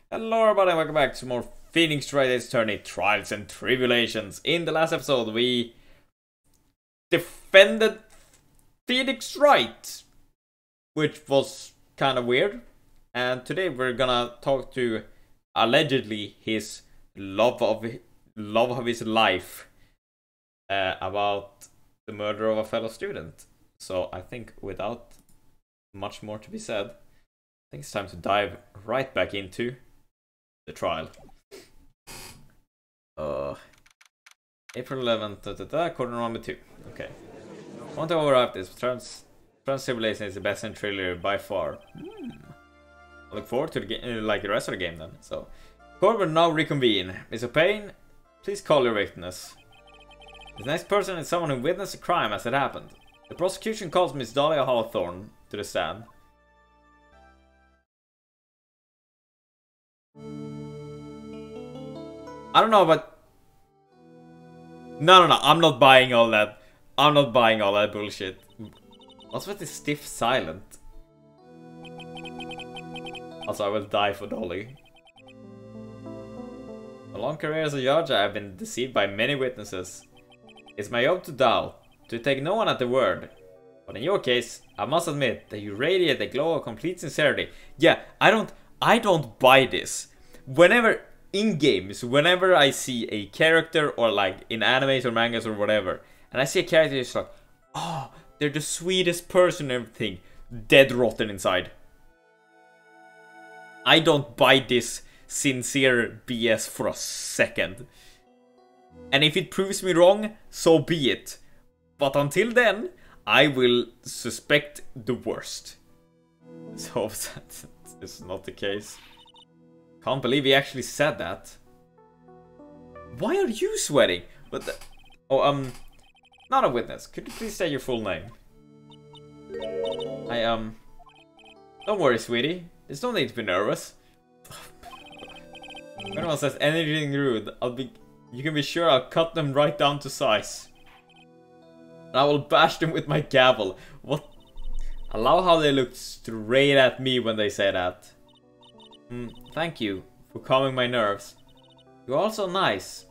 Hello everybody, welcome back to more Phoenix Wright Attorney Trials and Tribulations. In the last episode we defended Phoenix Wright, which was kind of weird. And today we're gonna talk to allegedly his love of his life about the murder of a fellow student. So I think without much more to be said, I think it's time to dive right back into the trial. April 11th, quarter number 2. Okay. Want to overwrap this. Trans Civilization is the best in thriller by far. I look forward to the game, like the rest of the game then. So, court will now reconvene. Mr. Payne, please call your witness. The next person is someone who witnessed a crime as it happened. The prosecution calls Miss Dahlia Hawthorne to the stand. I don't know, but no, I'm not buying all that. I'm not buying all that bullshit. What's with this stiff silent? Also, I will die for Dolly. A long career as a judge, I have been deceived by many witnesses. It's my job to doubt, to take no one at the word. But in your case, I must admit that you radiate a glow of complete sincerity. Yeah, I don't buy this. Whenever in games, whenever I see a character, or like in animes or mangas or whatever, and I see a character who's like, oh, they're the sweetest person and everything, dead rotten inside. I don't buy this sincere BS for a second. And if it proves me wrong, so be it. But until then, I will suspect the worst. So that is not the case. Can't believe he actually said that. Why are you sweating? But not a witness. Could you please say your full name? Don't worry, sweetie. There's no need to be nervous. If anyone says anything rude, you can be sure I'll cut them right down to size. And I will bash them with my gavel. What? I love how they look straight at me when they say that. Thank you for calming my nerves. You're also nice.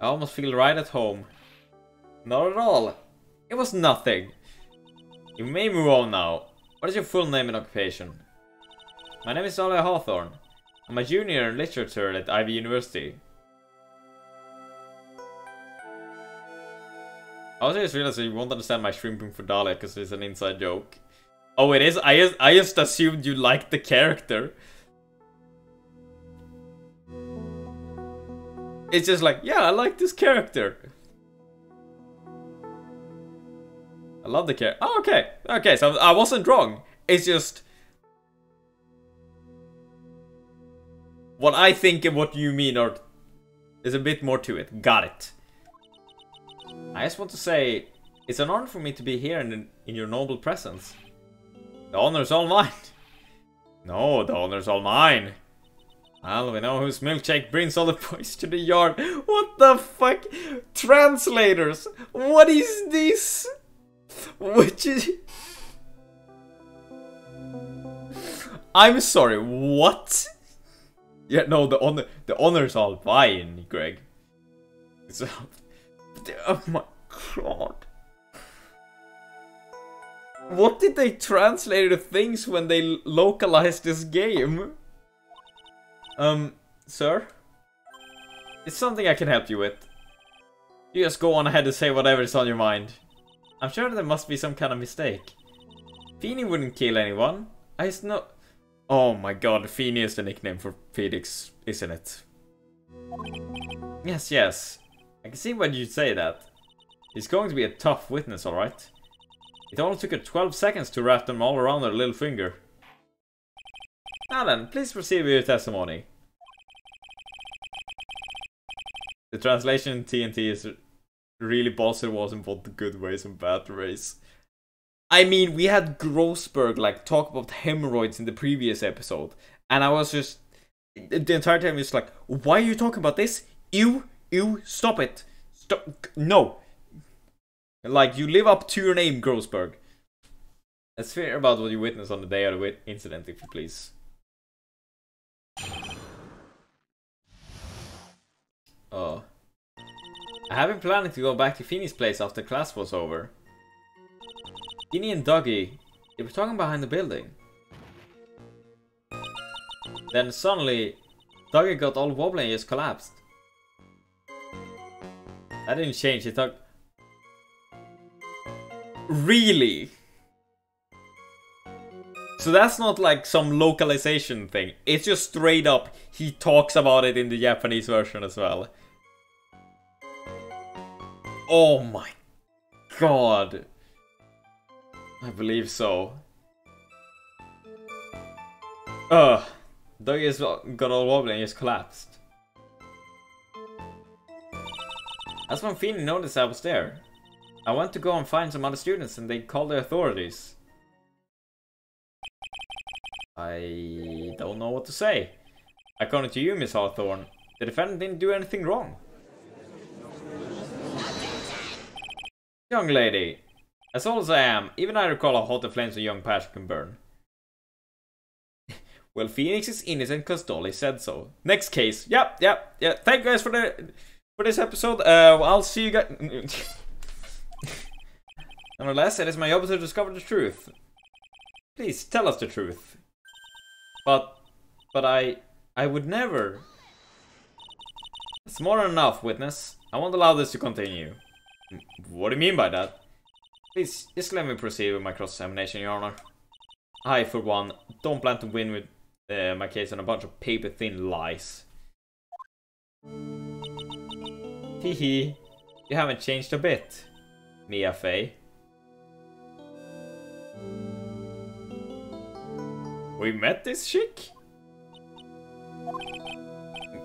I almost feel right at home. Not at all. It was nothing. You may move on now. What is your full name and occupation? My name is Dhalia Hawthorne. I'm a junior in literature at Ivy University. I also just realized that you won't understand my shrimping for Dahlia because it's an inside joke. Oh, it is? I just assumed you liked the character. It's just like, yeah, I like this character. I love the character. Oh, okay. Okay, so I wasn't wrong. It's just what I think and what you mean are there's a bit more to it. Got it. I just want to say, it's an honor for me to be here in your noble presence. The honor's all mine. No, the honor's all mine. Well, we know whose milkshake brings all the boys to the yard. What the fuck? Translators! What is this? Which is... I'm sorry, what? Yeah, no, the honor's all mine, Greg. So, oh my god. What did they translate the things when they localized this game? Sir? It's something I can help you with. You just go on ahead and say whatever is on your mind. I'm sure there must be some kind of mistake. Feeny wouldn't kill anyone. I just know... Oh my god, Feeny is the nickname for Phoenix, isn't it? Yes, yes. I can see why you'd say that. He's going to be a tough witness, alright? It only took her 12 seconds to wrap them all around her little finger. Now then, please proceed with your testimony. The translation in TNT is really bossy, was in both the good ways and bad ways. I mean, we had Grossberg like talk about hemorrhoids in the previous episode, and I was just the entire time just like, why are you talking about this? Ew, stop it, stop, no. Like, you live up to your name, Grossberg. Let's hear about what you witnessed on the day of the incident, if you please. I have been planning to go back to Feeney's place after class was over. Feeny and Dougie, they were talking behind the building. Then suddenly, Dougie got all wobbly and just collapsed. That didn't change, it took... Really? So that's not like some localization thing. It's just straight up, he talks about it in the Japanese version as well. Oh my god. I believe so. Dougie just got all wobbly and just collapsed. That's when Feeny noticed I was there. I went to go and find some other students and they called the authorities. I don't know what to say. According to you, Miss Hawthorne, the defendant didn't do anything wrong. Young lady, as old as I am, even I recall how hot the flames of young passion can burn. Well, Phoenix is innocent because Dolly said so. Next case. Yep. Thank you guys for this episode. I'll see you guys. Nonetheless, it is my job to discover the truth. Please tell us the truth. But I would never. It's more than enough, witness. I won't allow this to continue. What do you mean by that? Please, just let me proceed with my cross-examination, Your Honor. I, for one, don't plan to win with my case on a bunch of paper-thin lies. Hehe, you haven't changed a bit, Mia Fey. We met this chick?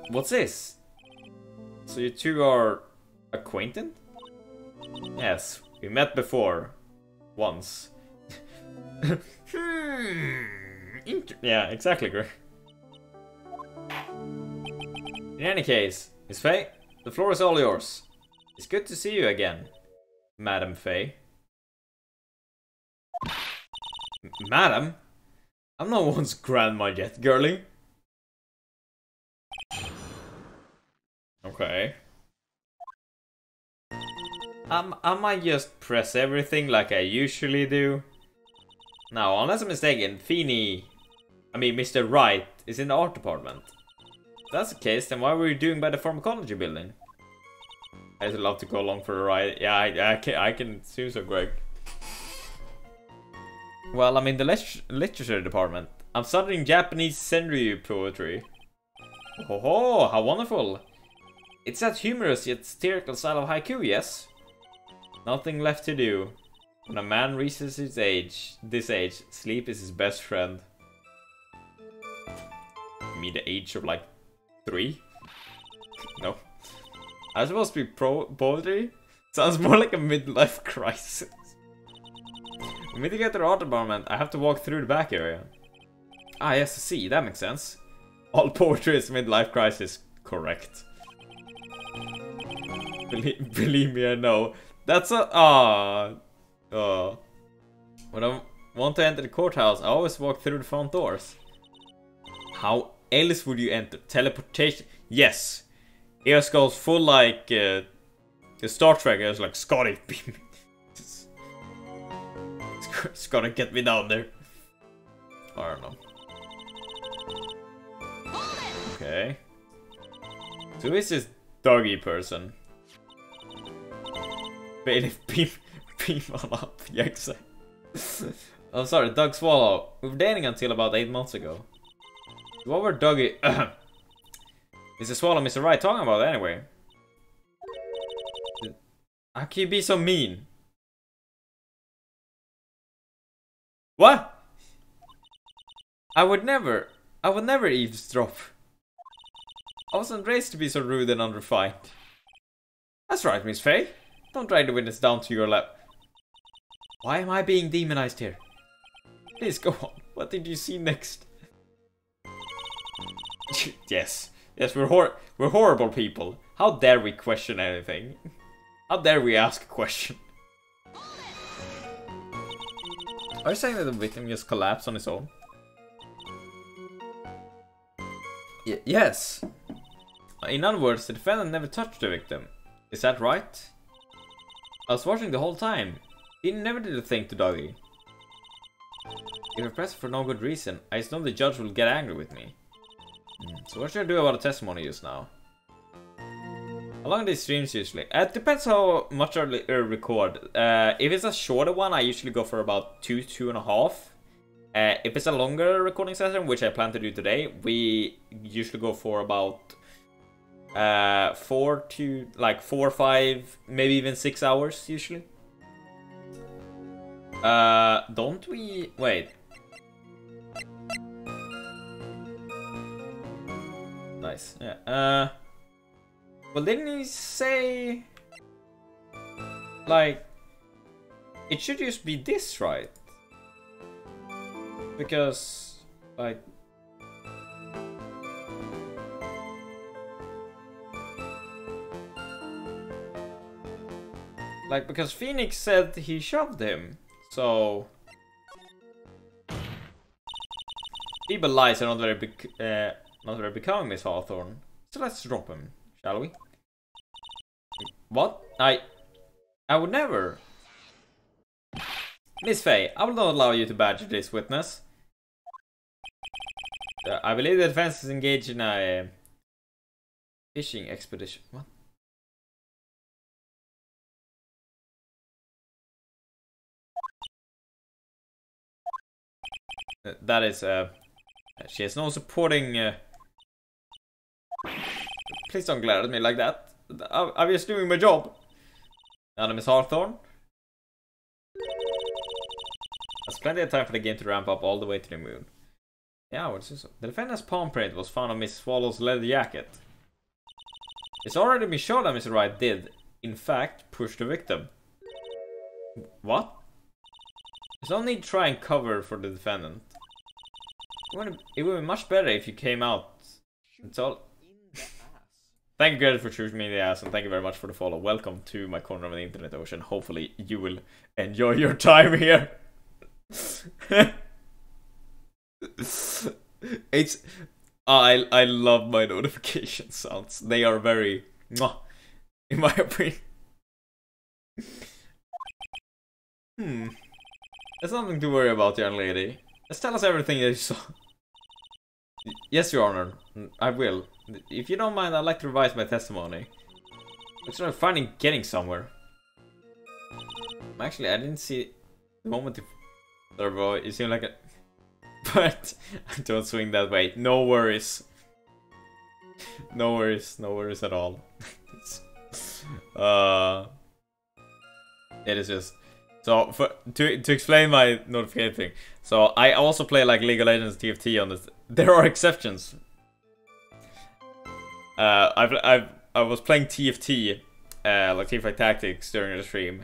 What's this? So you two are acquainted? Yes, we met before. Once. Yeah, exactly, Greg. In any case, Miss Fey, the floor is all yours. It's good to see you again, Madam Fey. Madam? I'm no one's grandma yet, girlie. Okay. I might just press everything like I usually do. Now, unless I'm mistaken, Mr. Wright is in the art department. If that's the case, then what were you doing by the pharmacology building? I'd love to go along for a ride. Yeah, I can assume so, Greg. Well, I'm in the literature department. I'm studying Japanese senryu poetry. Oh, how wonderful! It's that humorous yet satirical style of haiku, yes? Nothing left to do. When a man reaches this age, sleep is his best friend. You mean the age of like 3? No. I'm supposed to be poetry? Sounds more like a midlife crisis. For me to get to the art department, I have to walk through the back area. Ah, yes, I see, that makes sense. All poetry is midlife crisis. Correct. Believe me, I know. That's a... When I want to enter the courthouse, I always walk through the front doors. How else would you enter? Teleportation? Yes. It goes full like the Star Trek. It's like Scotty beam. It's gonna get me down there. I don't know. Okay. So who is this doggy person? Bailiff beam on up. Yeah, exactly. I'm sorry, Doug Swallow. We were dating until about 8 months ago. What were Dougie... Mr. Swallow and Mr. Wright talking about anyway? How can you be so mean? What? I would never eavesdrop. I wasn't raised to be so rude and unrefined. That's right, Miss Fey. Don't drag the witness down to your lap. Why am I being demonized here? Please go on. What did you see next? Yes, we're horrible people. How dare we question anything? How dare we ask a question? Are you saying that the victim just collapsed on his own? Yes. In other words, the defendant never touched the victim. Is that right? I was watching the whole time. He never did a thing to Dougie. If I press for no good reason, I just know the judge will get angry with me. So what should I do about a testimony just now? How long are these streams usually? It depends how much I record. If it's a shorter one, I usually go for about 2.5. If it's a longer recording session, which I plan to do today, we usually go for about 4 or 5, maybe even 6 hours usually. Don't we? Wait. Nice. Yeah. Well, didn't he say like it should just be this, right? Because like because Phoenix said he shoved him, so people lies are not very becoming, Miss Hawthorne. So let's drop him, shall we? What? I would never. Miss Faye, I will not allow you to badger this witness. I believe the defense is engaged in a fishing expedition. What? That is, she has no supporting, Please don't glare at me like that. I'm just doing my job. Now, Miss Hawthorne. There's plenty of time for the game to ramp up all the way to the moon. Yeah, what's this? The defendant's palm print was found on Miss Swallow's leather jacket. It's already been shown that Mr. Wright did, in fact, push the victim. What? There's no need to try and cover for the defendant. It would be much better if you came out. It's all. Thank you, Greta, for shooting me in the ass, and thank you very much for the follow. Welcome to my corner of the internet ocean. Hopefully, you will enjoy your time here. I love my notification sounds. They are very mwah, in my opinion. There's nothing to worry about, young lady. Just tell us everything that you saw. Yes, Your Honor, I will. If you don't mind, I'd like to revise my testimony. It's sort of finding getting somewhere. Actually, I didn't see the moment you seem like a... But don't swing that way. No worries. No worries. No worries at all. It is just... So, to explain my notification thing. So, I also play like League of Legends TFT on this. There are exceptions. I was playing TFT, like Teamfight Tactics during the stream.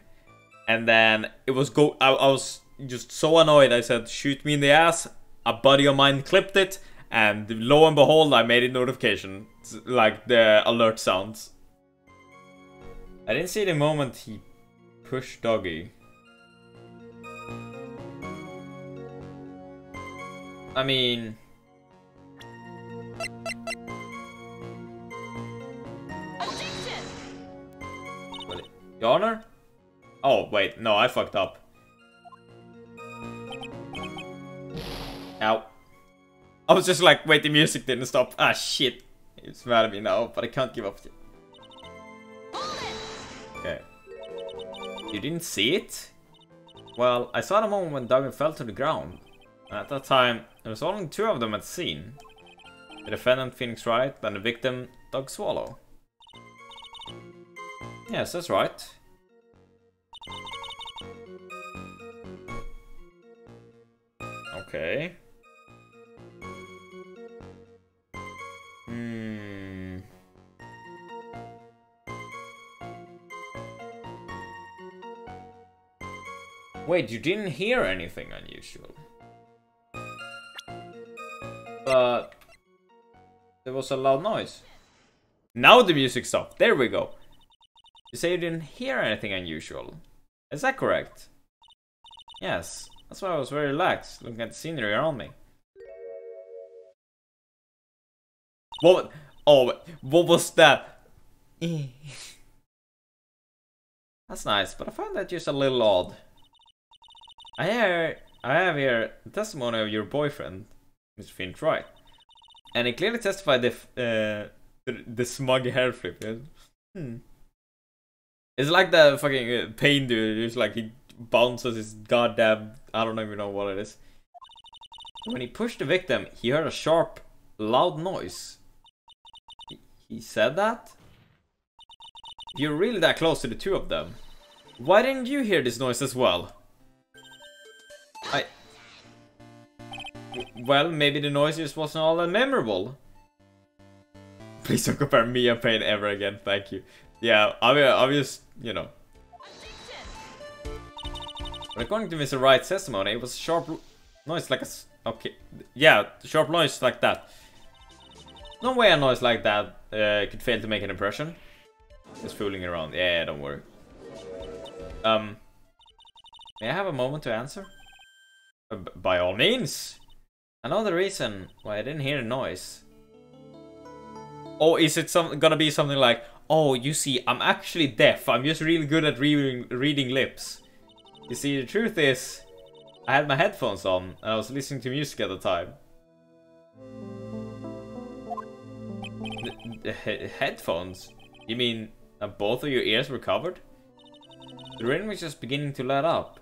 And then it was I was just so annoyed. I said, shoot me in the ass. A buddy of mine clipped it. And lo and behold, I made it notification. It's like the alert sounds. I didn't see the moment he pushed Doggy. I mean... Wait, Your Honor? Oh, wait, no, I fucked up. Ow. I was just like, wait, the music didn't stop. Ah, shit. It's mad at me now, but I can't give up. Okay. You didn't see it? Well, I saw the moment when Doug fell to the ground. At that time, there was only 2 of them at the scene. The defendant, Phoenix Wright, and the victim, Doug Swallow. Yes, that's right. Okay. Wait, you didn't hear anything unusual? But there was a loud noise. Now the music stopped. There we go. You say you didn't hear anything unusual. Is that correct? Yes. That's why I was very relaxed, looking at the scenery around me. What? Oh, what was that? That's nice, but I find that just a little odd. I have here the testimony of your boyfriend, Mr. Finch Wright. And he clearly testified the smug hair flip. It's like the fucking pain dude. It's like he bounces his goddamn... I don't even know what it is. When he pushed the victim, he heard a sharp, loud noise. He said that? You're really that close to the two of them. Why didn't you hear this noise as well? Well, maybe the noise just wasn't all that memorable. Please don't compare me and Pain ever again, thank you. Yeah, I'm just, you know. But according to Mr. Wright's testimony, it was a sharp noise like a... Okay, yeah, sharp noise like that. No way a noise like that could fail to make an impression. Just fooling around. Yeah, don't worry. May I have a moment to answer? By all means. Another reason why I didn't hear the noise. Oh, is it gonna be something like, oh, you see, I'm actually deaf. I'm just really good at reading lips. You see, the truth is, I had my headphones on and I was listening to music at the time. Headphones? You mean that both of your ears were covered? The rain was just beginning to let up,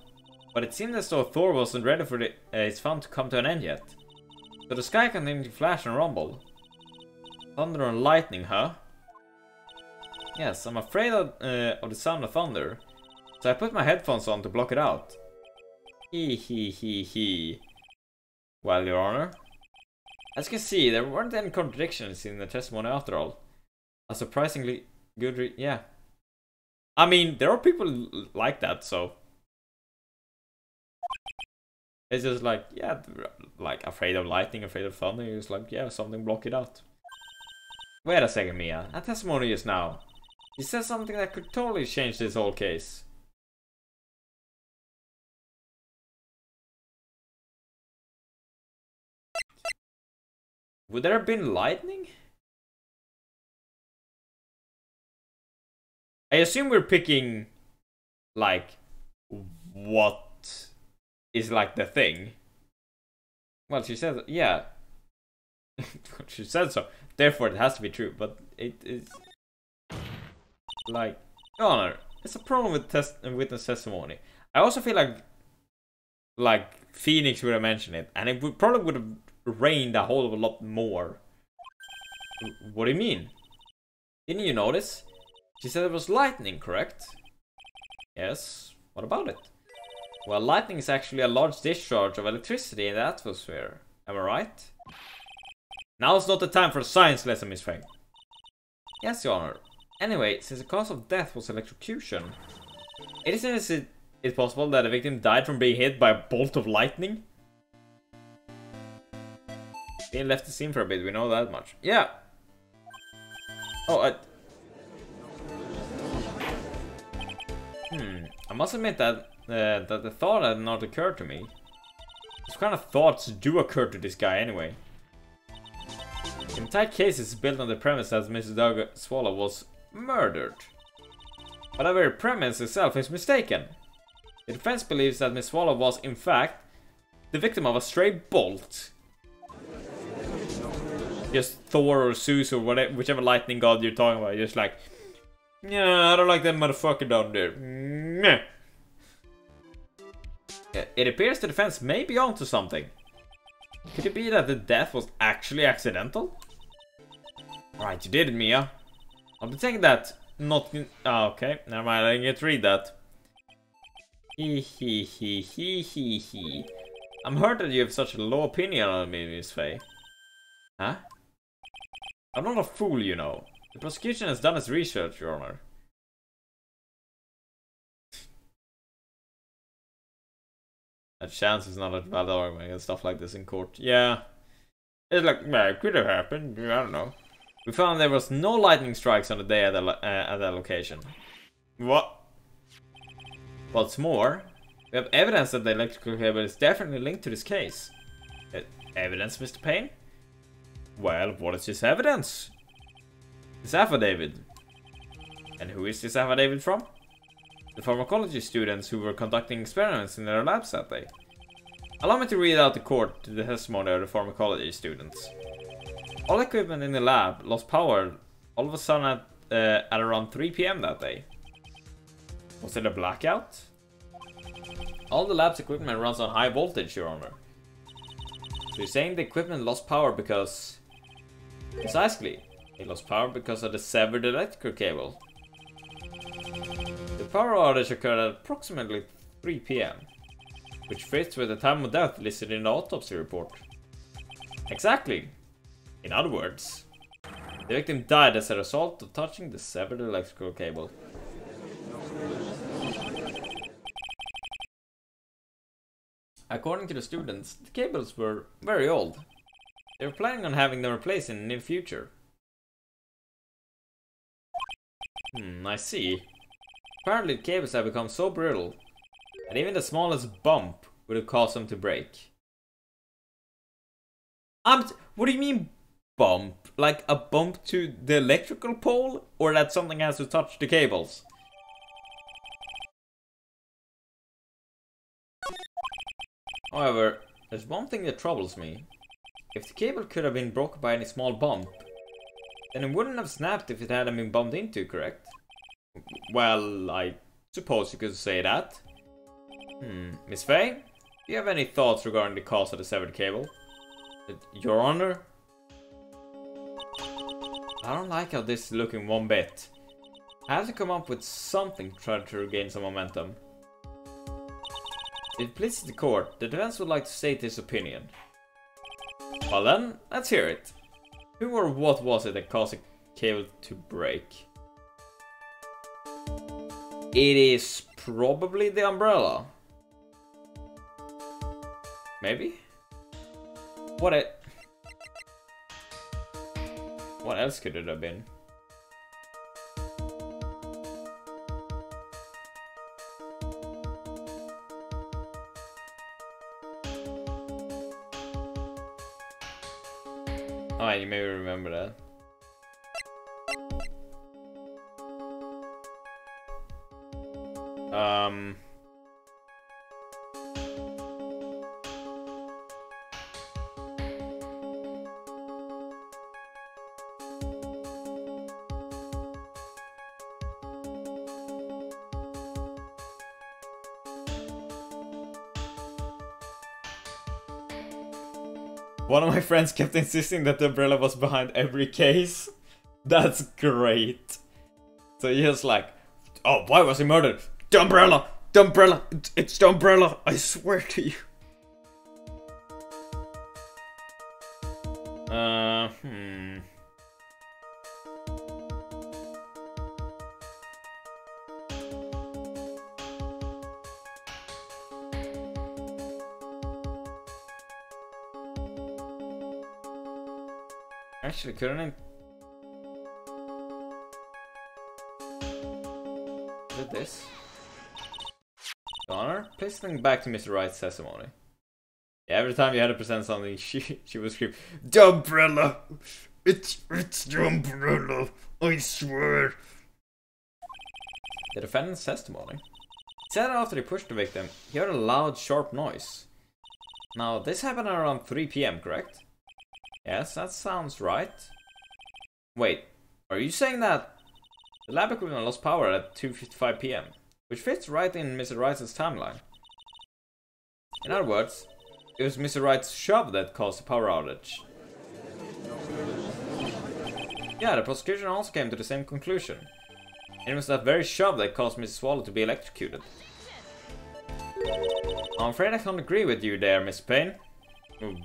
but it seemed as though Thor wasn't ready for his fun to come to an end yet. So the sky continued to flash and rumble. Thunder and lightning, huh? Yes, I'm afraid of the sound of thunder, so I put my headphones on to block it out. He. Well, Your Honor, as you can see, there weren't any contradictions in the testimony after all. A surprisingly good yeah. I mean, there are people like that, so... It's just like, yeah, like afraid of lightning, afraid of thunder. It's like, yeah, something block it out. Wait a second, Mia. That testimony just now. He said something that could totally change this whole case. Would there have been lightning? I assume we're picking, like, what is like the thing. Well, she said, yeah. She said so. Therefore, it has to be true. But it is like, Your Honor, it's a problem with witness testimony. I also feel like Phoenix would have mentioned it, and it probably would have rained a whole lot more. What do you mean? Didn't you notice? She said it was lightning, correct? Yes. What about it? Well, lightning is actually a large discharge of electricity in the atmosphere. Am I right? Now's not the time for a science lesson, Miss Feng. Yes, Your Honor. Anyway, since the cause of death was electrocution, isn't it possible that the victim died from being hit by a bolt of lightning? Being left the scene for a bit, we know that much. Yeah. Oh, I must admit that that the thought had not occurred to me. What kind of thoughts do occur to this guy anyway? The entire case is built on the premise that Mrs. Doug Swallow was murdered. But the very premise itself is mistaken. The defense believes that Miss Swallow was, in fact, the victim of a stray bolt. Just Thor or Zeus or whatever, whichever lightning god you're talking about, just like, yeah, I don't like that motherfucker down there. Meh. It appears the defense may be onto something. Could it be that the death was actually accidental? Right, you did it, Mia. I'll be taking that. Not. Okay, never mind. I didn't get to read that. He. I'm hurt that you have such a low opinion on me, Miss Faye. Huh? I'm not a fool, you know. The prosecution has done its research, Your Honor. A chance is not a valid argument and stuff like this in court. Yeah. It's like, yeah, it could have happened. I don't know. We found there was no lightning strikes on the day at the location. What? What's more, we have evidence that the electrical cable is definitely linked to this case. Evidence, Mr. Payne? Well, what is this evidence? This affidavit. And who is this affidavit from? the pharmacology students who were conducting experiments in their labs that day. Allow me to read out the court to the testimony of the pharmacology students. All equipment in the lab lost power all of a sudden at around 3 PM that day. Was it a blackout? All the lab's equipment runs on high voltage, Your Honor. So you're saying the equipment lost power because... Precisely. It lost power because of the severed electrical cable. The power outage occurred at approximately 3 PM, which fits with the time of death listed in the autopsy report. Exactly. In other words, the victim died as a result of touching the severed electrical cable. According to the students, the cables were very old. They were planning on having them replaced in the near future. I see. Apparently the cables have become so brittle that even the smallest bump would have caused them to break. What do you mean bump? Like a bump to the electrical pole? Or that something has to touch the cables? However, there's one thing that troubles me. If the cable could have been broken by any small bump, then it wouldn't have snapped if it hadn't been bumped into, correct? Well, I suppose you could say that. Miss Faye, do you have any thoughts regarding the cause of the severed cable? Your Honor? I don't like how this is looking one bit. I have to come up with something to try to regain some momentum. If it pleases the court, the defense would like to state his opinion. Well then, let's hear it. Who or what was it that caused the cable to break? It is probably the umbrella. Maybe? What else could it have been? Oh, you maybe remember that. One of my friends kept insisting that the umbrella was behind every case. That's great. So he was like, oh, why was he murdered? The umbrella! The umbrella! It's the umbrella! I swear to you. Actually, couldn't it? Is it this? Honor, please think back to Mr. Wright's testimony. Yeah, every time you had to present something, she would scream, "The umbrella! It's the umbrella! I swear!" The defendant's testimony. He said after he pushed the victim, he heard a loud, sharp noise. Now, this happened around 3 PM, correct? Yes, that sounds right. Wait, are you saying that the lab equipment lost power at 2:55 PM, which fits right in Mr. Wright's timeline? In other words, it was Mr. Wright's shove that caused the power outage. Yeah, the prosecution also came to the same conclusion. It was that very shove that caused Mrs. Swallow to be electrocuted. I'm afraid I can't agree with you there, Miss Payne.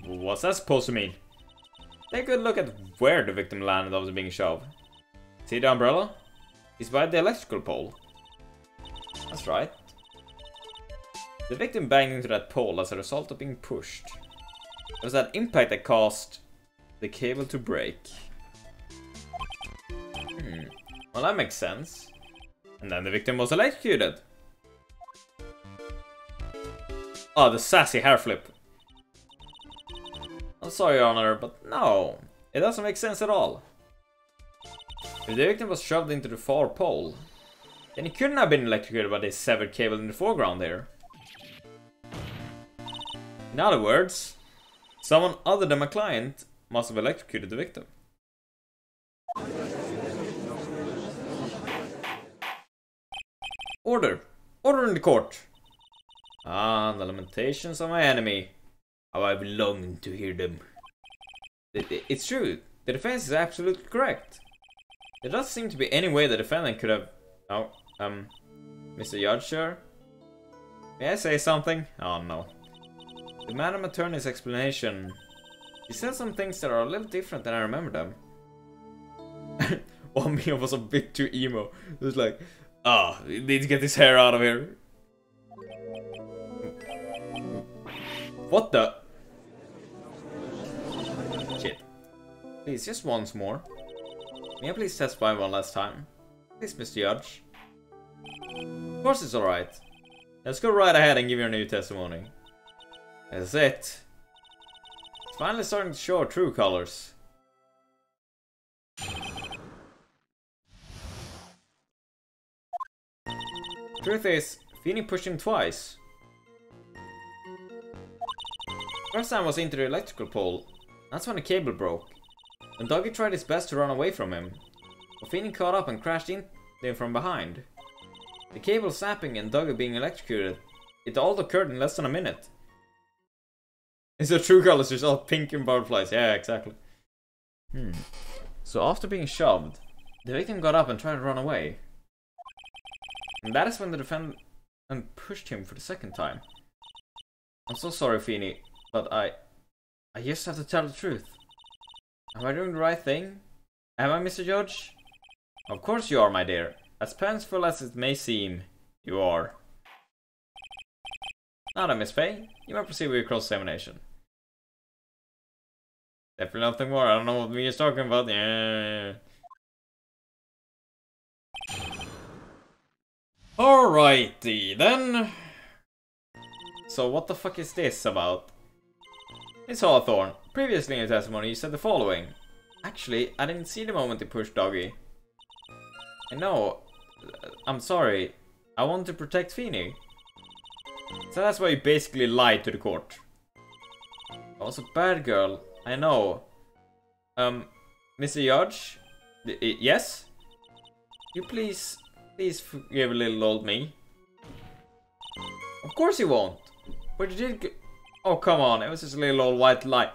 What's that supposed to mean? Take a good look at where the victim landed after being shoved. See the umbrella? He's by the electrical pole. That's right. The victim banged into that pole as a result of being pushed. It was that impact that caused the cable to break. Well, that makes sense. And then the victim was electrocuted. Oh, the sassy hair flip. I'm sorry, Your Honor, but no. It doesn't make sense at all. If the victim was shoved into the far pole, Then he couldn't have been electrocuted by this severed cable in the foreground there. In other words, someone other than my client must have electrocuted the victim. Order! Order in the court! Ah, the lamentations of my enemy. How I've longed to hear them. It's true. The defense is absolutely correct. There doesn't seem to be any way the defendant could have... Oh, Mr. Judge, sir? May I say something? Oh, no. The Madam Attorney's explanation... She said some things that are a little different than I remember them. One Mia was a bit too emo. It was like, we need to get this hair out of here. What the? Shit. Please, just once more. May I please testify one last time? Please, Mr. Judge. Of course it's alright. Let's go right ahead and give your new testimony. That's it. It's finally starting to show our true colors. Truth is, Feeny pushed him twice. First time was into the electrical pole. That's when the cable broke. And Dougie tried his best to run away from him. But Feeny caught up and crashed into him from behind. The cable snapping and Dougie being electrocuted. It all occurred in less than a minute. It's a true colors, there's all pink and butterflies. Yeah, exactly. So after being shoved, the victim got up and tried to run away. And that is when the defendant pushed him for the second time. I'm so sorry, Feeny, but I just have to tell the truth. Am I doing the right thing? Am I, Mr. Judge? Of course you are, my dear. As painful as it may seem, you are. Now then, Miss Faye, you may proceed with your cross-examination. Definitely nothing more. I don't know what Mia's talking about. Yeah. Alrighty then. So what the fuck is this about? Miss Hawthorne, previously in your testimony you said the following. Actually, I didn't see the moment you pushed Dougie. I know. I'm sorry. I want to protect Feeny. So that's why you basically lied to the court. I was a bad girl. I know. Mr. Judge? Yes? You please forgive little old me. Of course you won't. But you did. Oh come on! It was just a little old white lie.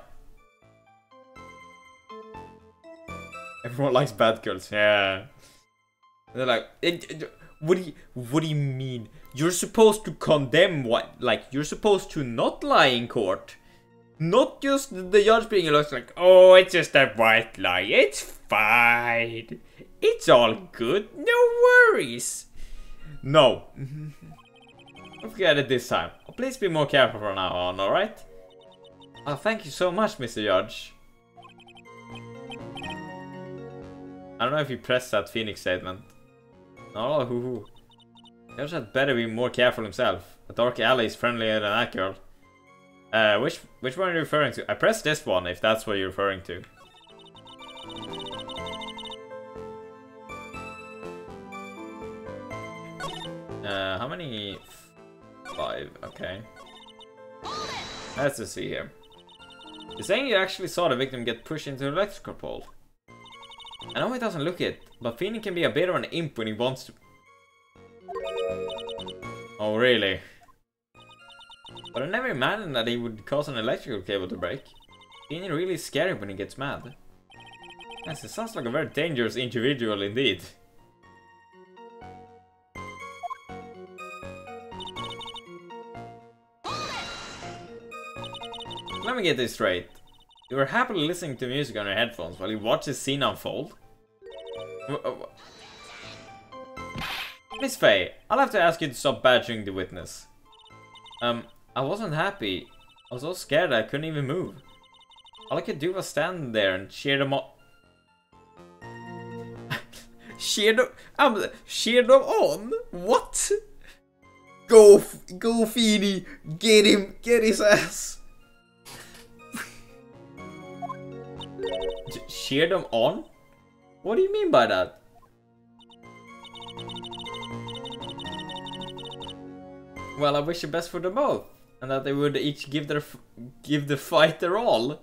Everyone likes bad girls. Yeah. They're like, what do you mean? You're supposed to condemn what? Like you're supposed to not lie in court. Not just the judge being like, oh, it's just a white lie. It's fine. It's all good. No worries. No. Don't forget it this time. Please be more careful from now on, alright? Oh, thank you so much, Mr. Judge. I don't know if you pressed that Phoenix statement. No, hoo-hoo. Judge had better be more careful himself. A dark alley is friendlier than that girl. Which one are you referring to? I pressed this one, if that's what you're referring to. How many? 5, okay. Let's just see here. You're saying you actually saw the victim get pushed into the electrical pole. I know he doesn't look it, but Feeny can be a bit of an imp when he wants to. Oh, really? But I never imagined that he would cause an electrical cable to break. Feeny really is scary when he gets mad. Yes, it sounds like a very dangerous individual indeed. Let me get this straight. You were happily listening to music on your headphones while you watch the scene unfold? Miss Faye, I'll have to ask you to stop badgering the witness. I wasn't happy. I was so scared I couldn't even move. All I could do was stand there and cheer them on. Cheer them on? What? Go Feeny, get him, get his ass. Cheer them on? What do you mean by that? Well, I wish the best for them both. And that they would each give the fight their all.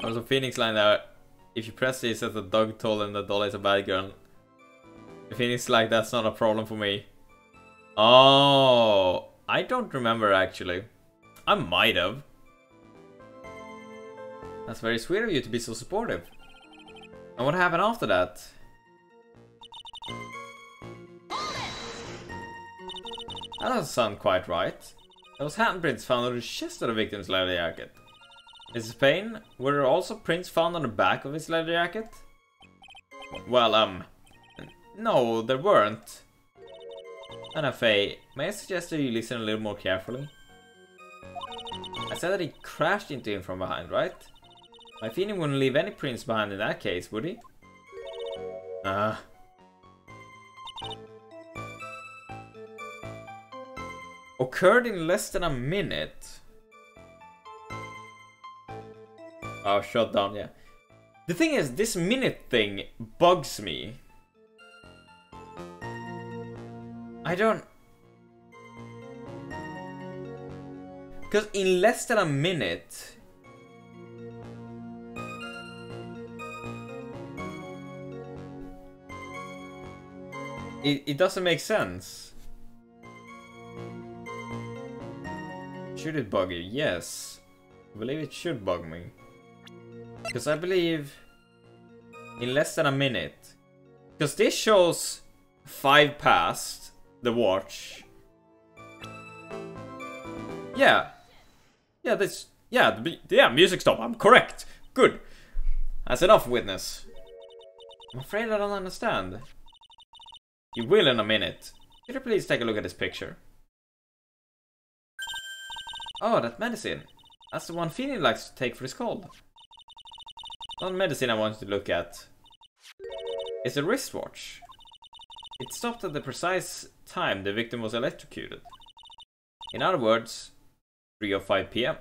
There's a Phoenix line there. If you press this as a dog told them that Dahlia is a bad girl. The Phoenix like that's not a problem for me. Oh, I don't remember actually. I might have. That's very sweet of you to be so supportive. And what happened after that? That doesn't sound quite right. Those handprints found on the chest of the victim's leather jacket. Mrs. Payne, were there also prints found on the back of his leather jacket? Well, no, there weren't. Anna Faye, may I suggest that you listen a little more carefully? I said that he crashed into him from behind, right? My feeling wouldn't leave any prints behind in that case, would he? Occurred in less than a minute. Oh, shut down, yeah. The thing is, this minute thing bugs me. I don't... Because in less than a minute... It doesn't make sense. Should it bug you? Yes. I believe it should bug me. Because I believe... in less than a minute. Because this shows 5 past the watch. Yeah. Yeah, this... Yeah, music stop. I'm correct. Good. That's enough, witness. I'm afraid I don't understand. You will in a minute. Could you please take a look at this picture? Oh, that medicine. That's the one Feeny likes to take for his cold. Not medicine I want you to look at. It's a wristwatch. It stopped at the precise time the victim was electrocuted. In other words, 3:05 PM.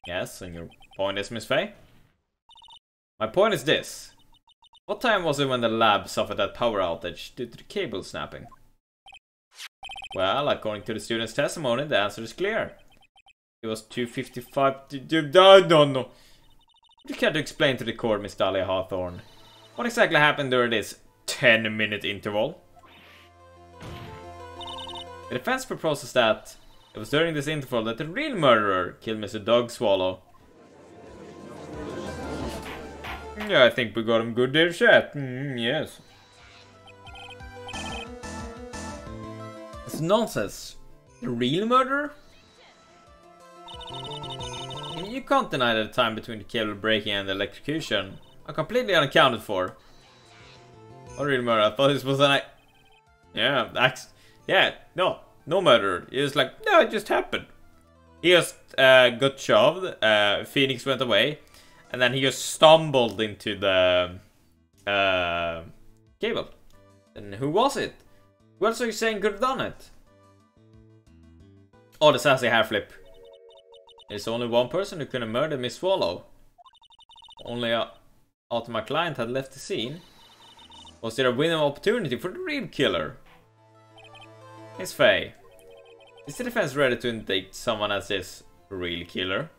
Yes, and your point is, Miss Faye? My point is this. What time was it when the lab suffered that power outage due to the cable snapping? Well, according to the student's testimony, the answer is clear. It was 2:55. No. You can't explain to the court, Miss Dahlia Hawthorne. What exactly happened during this 10-minute interval? The defense proposes that it was during this interval that the real murderer killed Mr. Dog Swallow. Yeah, I think we got him good there, chat. Yes. It's nonsense. The real murderer? You can't deny that the time between the cable breaking and the electrocution are completely unaccounted for. What real murder? I thought this was an... no murderer. He was like, no, it just happened. He just got shoved, Phoenix went away, and then he just stumbled into the cable. And who was it? Who else are you saying could have done it? Oh, the sassy hair flip. There's only one person who could have murdered Miss Swallow. Only after my client had left the scene. Was there a window of opportunity for the real killer? Miss Faye, is the defense ready to indict someone as this real killer?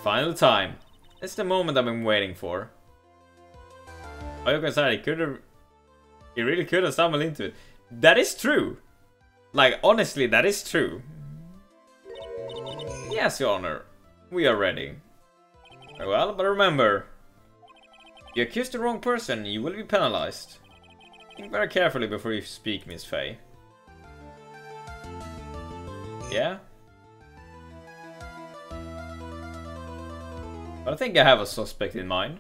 Final time. It's the moment I've been waiting for. Oh, you can say he really could have stumbled into it. That is true. Like, honestly, that is true. Yes, Your Honor. We are ready. Very well, but remember, you accuse the wrong person, you will be penalized. Think very carefully before you speak, Miss Faye. Yeah? But I think I have a suspect in mind.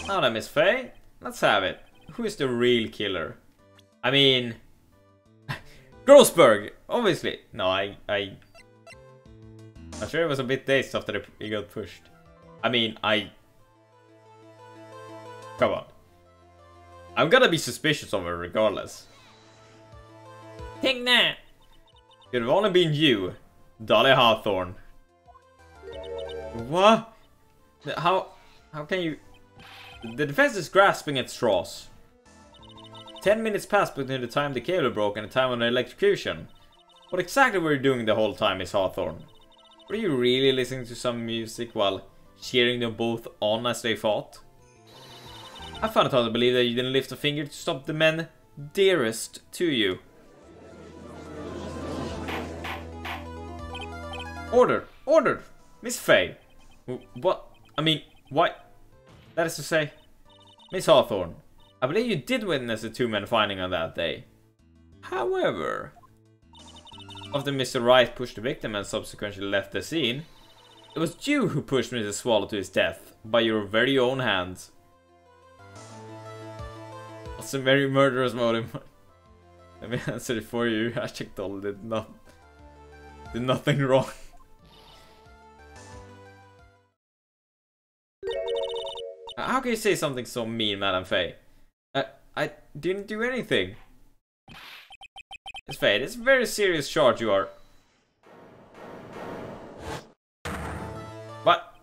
Now then, Miss Faye, let's have it. Who is the real killer? I mean... Grossberg! Obviously! No, I'm sure he was a bit dazed after he got pushed. I mean, come on. I'm gonna be suspicious of her regardless. Think that! Could have only been you, Dahlia Hawthorne. What? How can you... The defense is grasping at straws. 10 minutes passed between the time the cable broke and the time of the electrocution. What exactly were you doing the whole time, Miss Hawthorne? Were you really listening to some music while cheering them both on as they fought? I found it hard to believe that you didn't lift a finger to stop the men dearest to you. Order! Order! Miss Fay! What? I mean, why? That is to say, Miss Hawthorne, I believe you did witness the two men fighting on that day. However, after Mr. Wright pushed the victim and subsequently left the scene, it was you who pushed Mr. Swallow to his death by your very own hands. That's a very murderous motive. Let me answer it for you. Hashtag Doll did nothing wrong. How can you say something so mean, Madame Faye? I didn't do anything. Miss Faye, it's a very serious charge you are. What?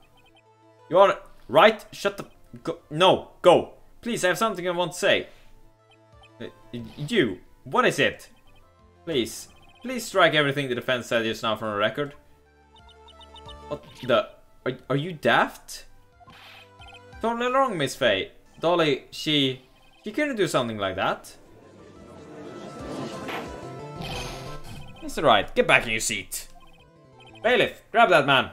You are right? Shut the... Go. No, go. Please, I have something I want to say. You, what is it? Please strike everything the defense said just now from a record. What the... Are you daft? Totally wrong, Miss Faye. Dolly, she couldn't do something like that. Mr. Wright, get back in your seat. Bailiff, grab that man.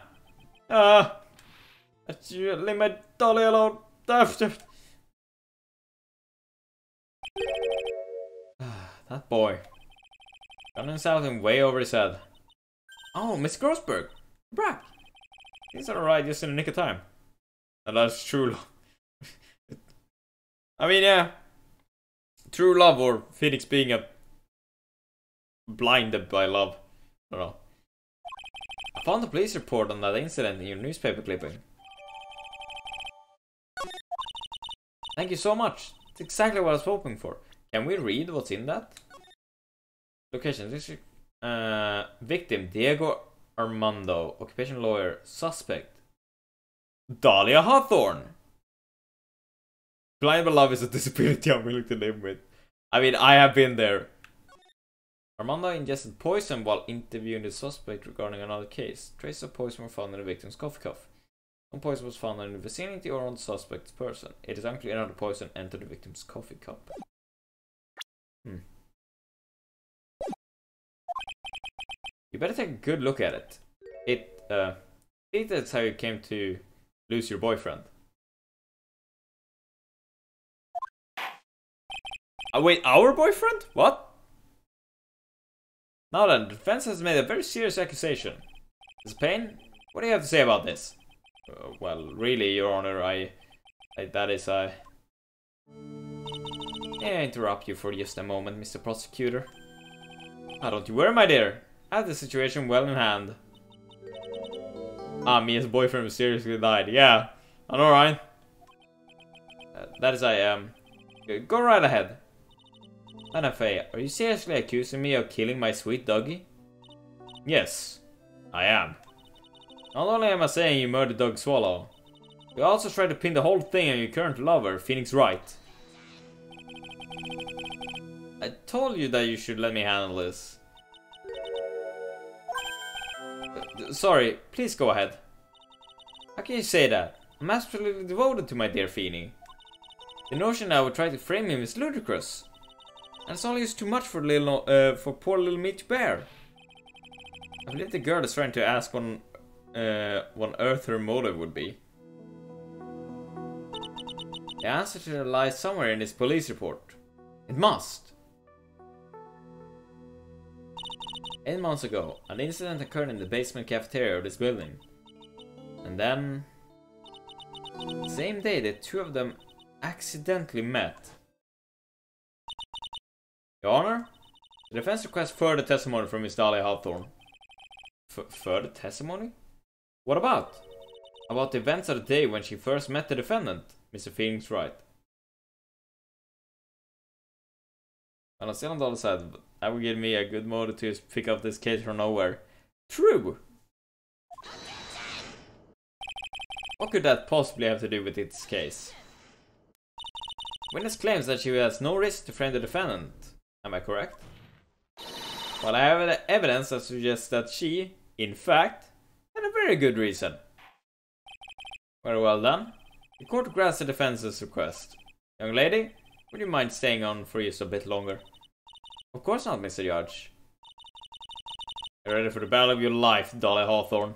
Leave my Dolly alone. That boy. Gunning shouting way over his head. Oh, Miss Grossberg. Back. He's alright just in the nick of time. And that's true love. I mean, yeah. True love or Phoenix being blinded by love. I don't know. I found a police report on that incident in your newspaper clipping. Thank you so much. It's exactly what I was hoping for. Can we read what's in that? Location, district. Victim, Diego Armando. Occupation lawyer. Suspect, Dahlia Hawthorne. Blind by love is a disability I'm willing to live with. I mean, I have been there. Armando ingested poison while interviewing the suspect regarding another case. Traces of poison were found in the victim's coffee cup. Some poison was found in the vicinity or on the suspect's person. It is unclear how the poison entered the victim's coffee cup. You better take a good look at it. That's how you came to lose your boyfriend. Wait, our boyfriend? What? Now then, the defense has made a very serious accusation. Ms. Payne, what do you have to say about this? Well, really, Your Honor, I May I interrupt you for just a moment, Mr. Prosecutor? Don't you worry, my dear. I have the situation well in hand. Mia's boyfriend mysteriously died. Yeah, I know, right? That is, I am. Go right ahead. Madame Faye, are you seriously accusing me of killing my sweet doggy? Yes, I am. Not only am I saying you murdered Doug Swallow, you also tried to pin the whole thing on your current lover, Phoenix Wright. I told you that you should let me handle this. Sorry, please go ahead. How can you say that? I'm absolutely devoted to my dear Feeny. The notion that I would try to frame him is ludicrous. And it's always too much for poor little me to bear. I believe the girl is trying to ask what on earth her motive would be. The answer to that lies somewhere in this police report. It must. 8 months ago, an incident occurred in the basement cafeteria of this building. And then... the same day, the two of them accidentally met. Your Honor, the defense requests further testimony from Miss Dahlia Hawthorne. Further testimony? What about? About the events of the day when she first met the defendant, Mr. Phoenix Wright. And on still on the other side, that would give me a good motive to pick up this case from nowhere. True! What could that possibly have to do with its case? Witness claims that she has no risk to frame the defendant. Am I correct? Well, I have evidence that suggests that she, in fact, had a very good reason. Very well done. The court grants the defense's request. Young lady, would you mind staying on for just a bit longer? Of course not, Mr. Judge. You're ready for the battle of your life, Dahlia Hawthorne.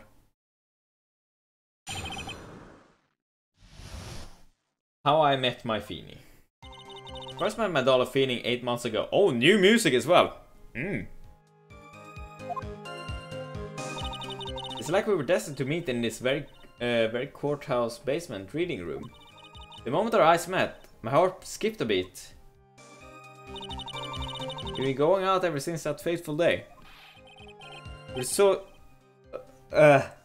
How I Met My Feenie. First met my Dahlia Feenie 8 months ago. Oh, new music as well. It's like we were destined to meet in this very courthouse basement reading room. The moment our eyes met, my heart skipped a beat. We've been going out ever since that fateful day. We're so lovey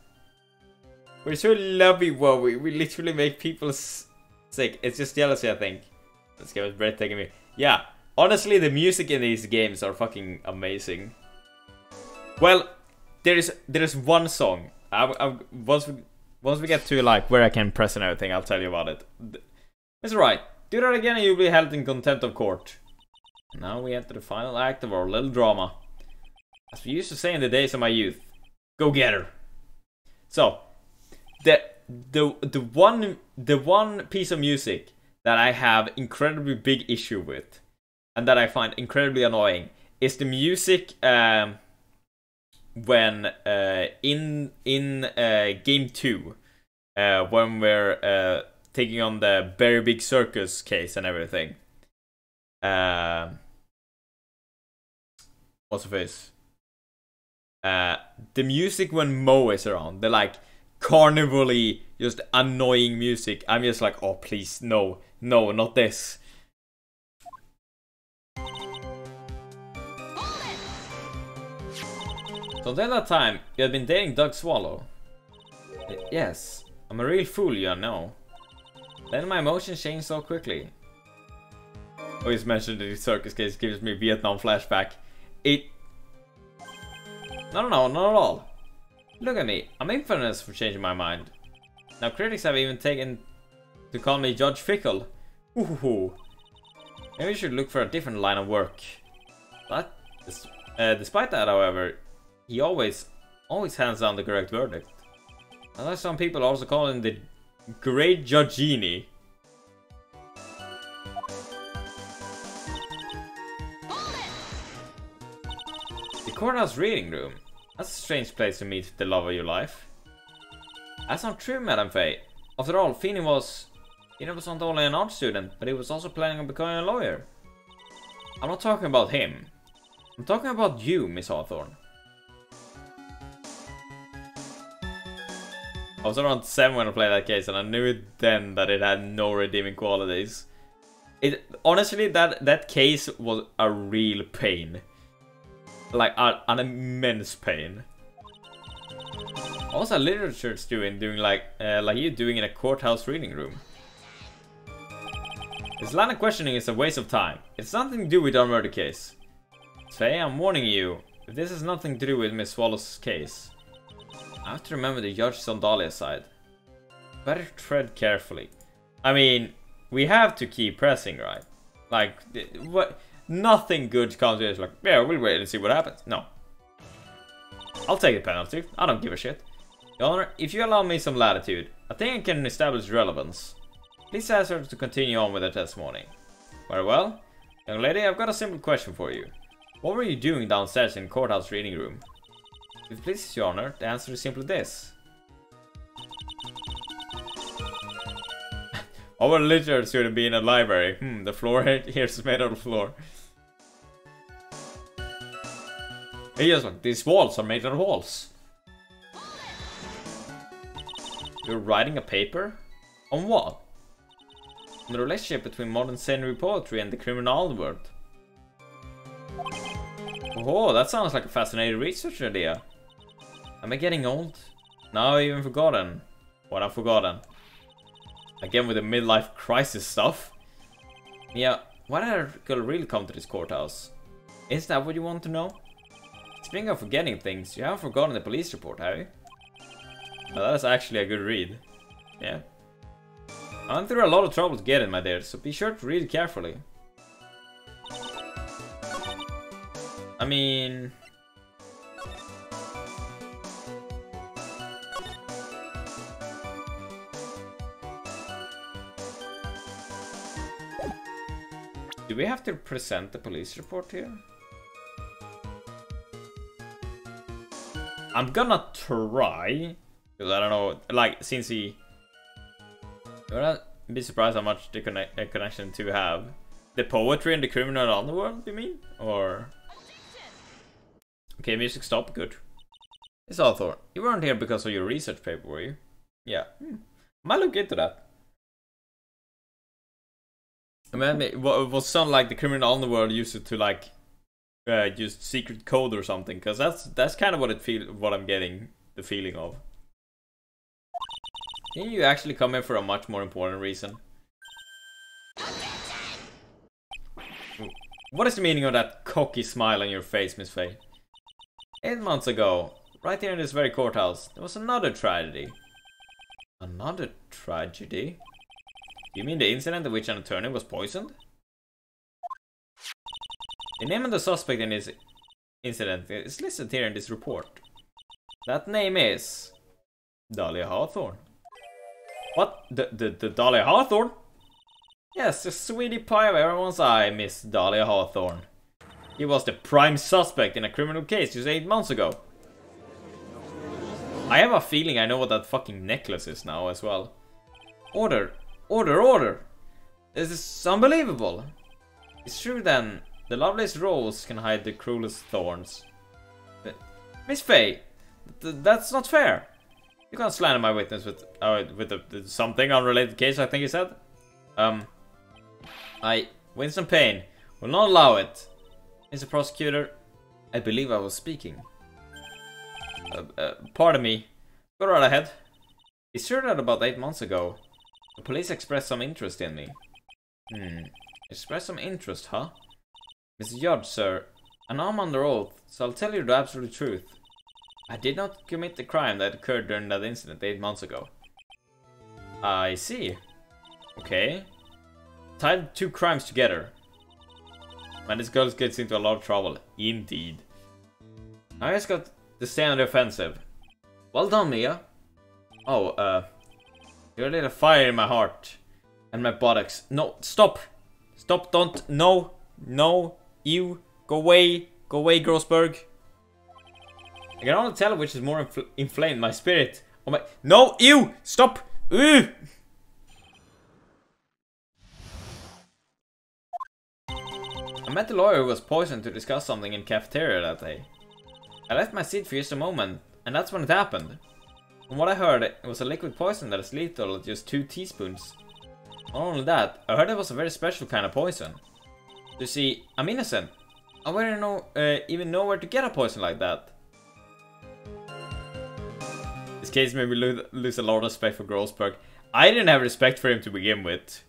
wowy. We literally make people sick. It's just jealousy, I think. This game is breathtaking me. Yeah, honestly, the music in these games are fucking amazing. Well, there is one song. Once we get to like where I can press and everything, I'll tell you about it. Mr. Wright, do that again and you'll be held in contempt of court. Now we enter the final act of our little drama. As we used to say in the days of my youth, go get her. So, the one piece of music that I have incredibly big issue with, and that I find incredibly annoying, is the music when in game 2, when we're taking on the very big circus case and everything. What's the face? The music when Mo is around, the like carnival-y, just annoying music. I'm just like, oh please, no, not this. So until that time, you had been dating Doug Swallow. Yes, I'm a real fool, you know. Then my emotions changed so quickly. Always mentioned the circus case gives me Vietnam flashback. No, not at all. Look at me, I'm infamous for changing my mind. Now critics have even taken to call me Judge Fickle. Ooh. Maybe we should look for a different line of work. But despite that, however, he always hands down the correct verdict. Unless some people also call him the Great Judgini. The courthouse reading room. That's a strange place to meet the love of your life. That's not true, Madame Faye. After all, Feenie was not only an art student, but he was also planning on becoming a lawyer. I'm not talking about him. I'm talking about you, Miss Hawthorne. I was around 7 when I played that case, and I knew then that it had no redeeming qualities. Honestly, that case was a real pain. Like, an immense pain. Also, literature's doing like you doing in a courthouse reading room. This line of questioning is a waste of time. It's nothing to do with our murder case. Faye, I'm warning you, if this has nothing to do with Miss Swallow's case, I have to remember the judge is on Dahlia's side. Better tread carefully. I mean, we have to keep pressing, right? Like, what? Nothing good comes to it. It's like, yeah, we'll wait and see what happens. No. I'll take the penalty. I don't give a shit. Your Honor, if you allow me some latitude, I think I can establish relevance. Please ask her to continue on with her testimony. Very well. Young lady, I've got a simple question for you. What were you doing downstairs in the courthouse reading room? If it pleases your Honor, the answer is simply this. Our literature should be in a library. The floor here is made out of floor. He just like, these walls are made out of walls. You're writing a paper? On what? On the relationship between modern scenery poetry and the criminal world. Oh, that sounds like a fascinating research idea. Am I getting old? Now I've even forgotten what I've forgotten. Again with the midlife crisis stuff. Yeah, why did a girl really come to this courthouse? Is that what you want to know? Speaking of forgetting things, you haven't forgotten the police report, have you? Well, that is actually a good read. Yeah. I went through a lot of trouble to get in, my dear, so be sure to read it carefully. I mean... do we have to present the police report here? I'm gonna try, because I don't know, like, since he... I wouldn't be surprised how much the connection to have. The poetry and the criminal underworld, you mean? Or... okay, music stop, good. It's Hawthorne. You weren't here because of your research paper, were you? Yeah. Might look into that. I mean, it was something like the criminal underworld used it to, like, use secret code or something, because that's kind of what I'm getting the feeling of. Didn't you actually come here for a much more important reason? What is the meaning of that cocky smile on your face, Miss Faye? 8 months ago, right here in this very courthouse, there was another tragedy. Another tragedy? You mean the incident in which an attorney was poisoned? The name of the suspect in this incident is listed here in this report. That name is... Dahlia Hawthorne. What? The Dahlia Hawthorne? Yes, the sweetie pie of everyone's eye, Miss Dahlia Hawthorne. He was the prime suspect in a criminal case just 8 months ago. I have a feeling I know what that fucking necklace is now as well. Order! Order! Order! This is unbelievable! It's true then, the loveliest rose can hide the cruelest thorns. But, Miss Faye, that's not fair! You can't slander my witness with something unrelated case, I think you said? Winston Payne, will not allow it. Mr. Prosecutor, I believe I was speaking. Pardon me. Go right ahead. It's true that about 8 months ago, the police expressed some interest in me. Expressed some interest, huh? Mr. Judge, sir, and I'm under oath, so I'll tell you the absolute truth. I did not commit the crime that occurred during that incident 8 months ago. I see. Okay. Tied 2 crimes together. Man, this girl gets into a lot of trouble. Indeed. I just got to stay on the offensive. Well done, Mia. Oh, you lit a fire in my heart. And my buttocks. No, stop! Stop, don't. No. No. You. Go away. Go away, Grossberg. I can only tell which is more inflamed, my spirit. Oh my. No! Ew! Stop! Ew! I met the lawyer who was poisoned to discuss something in cafeteria that day. I left my seat for just a moment, and that's when it happened. From what I heard, it was a liquid poison that is lethal at just 2 teaspoons. Not only that, I heard it was a very special kind of poison. You see, I'm innocent. I wouldn't even know where to get a poison like that. This case made me lose a lot of respect for Grossberg. I didn't have respect for him to begin with.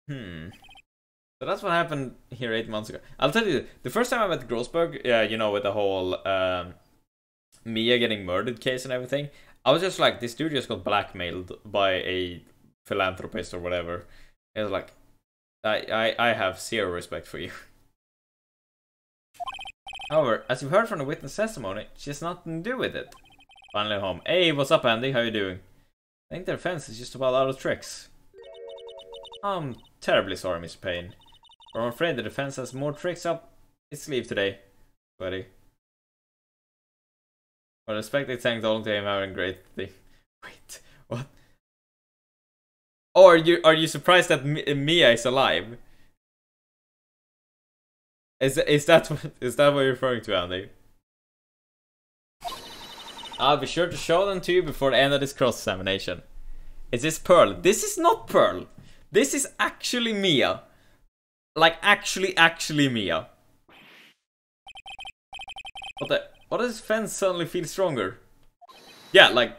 So that's what happened here 8 months ago. I'll tell you, the first time I met Grossberg, you know, with the whole Mia getting murdered case and everything, I was just like, this dude just got blackmailed by a philanthropist or whatever. It was like, I have zero respect for you. However, as you've heard from the witness testimony, she has nothing to do with it. Finally home. Hey, what's up, Andy? How you doing? I think their defense is just about out of tricks. I'm terribly sorry, Mr. Payne. But I'm afraid the defense has more tricks up its sleeve today, buddy. Well, respect it, thanks all to him having a great thing. Wait, what? Oh, are you surprised that Mia is alive? Is that what you're referring to, Andy? I'll be sure to show them to you before the end of this cross-examination. Is this Pearl? This is not Pearl. This is actually Mia. Like, actually Mia. What does fence suddenly feel stronger? Yeah, like,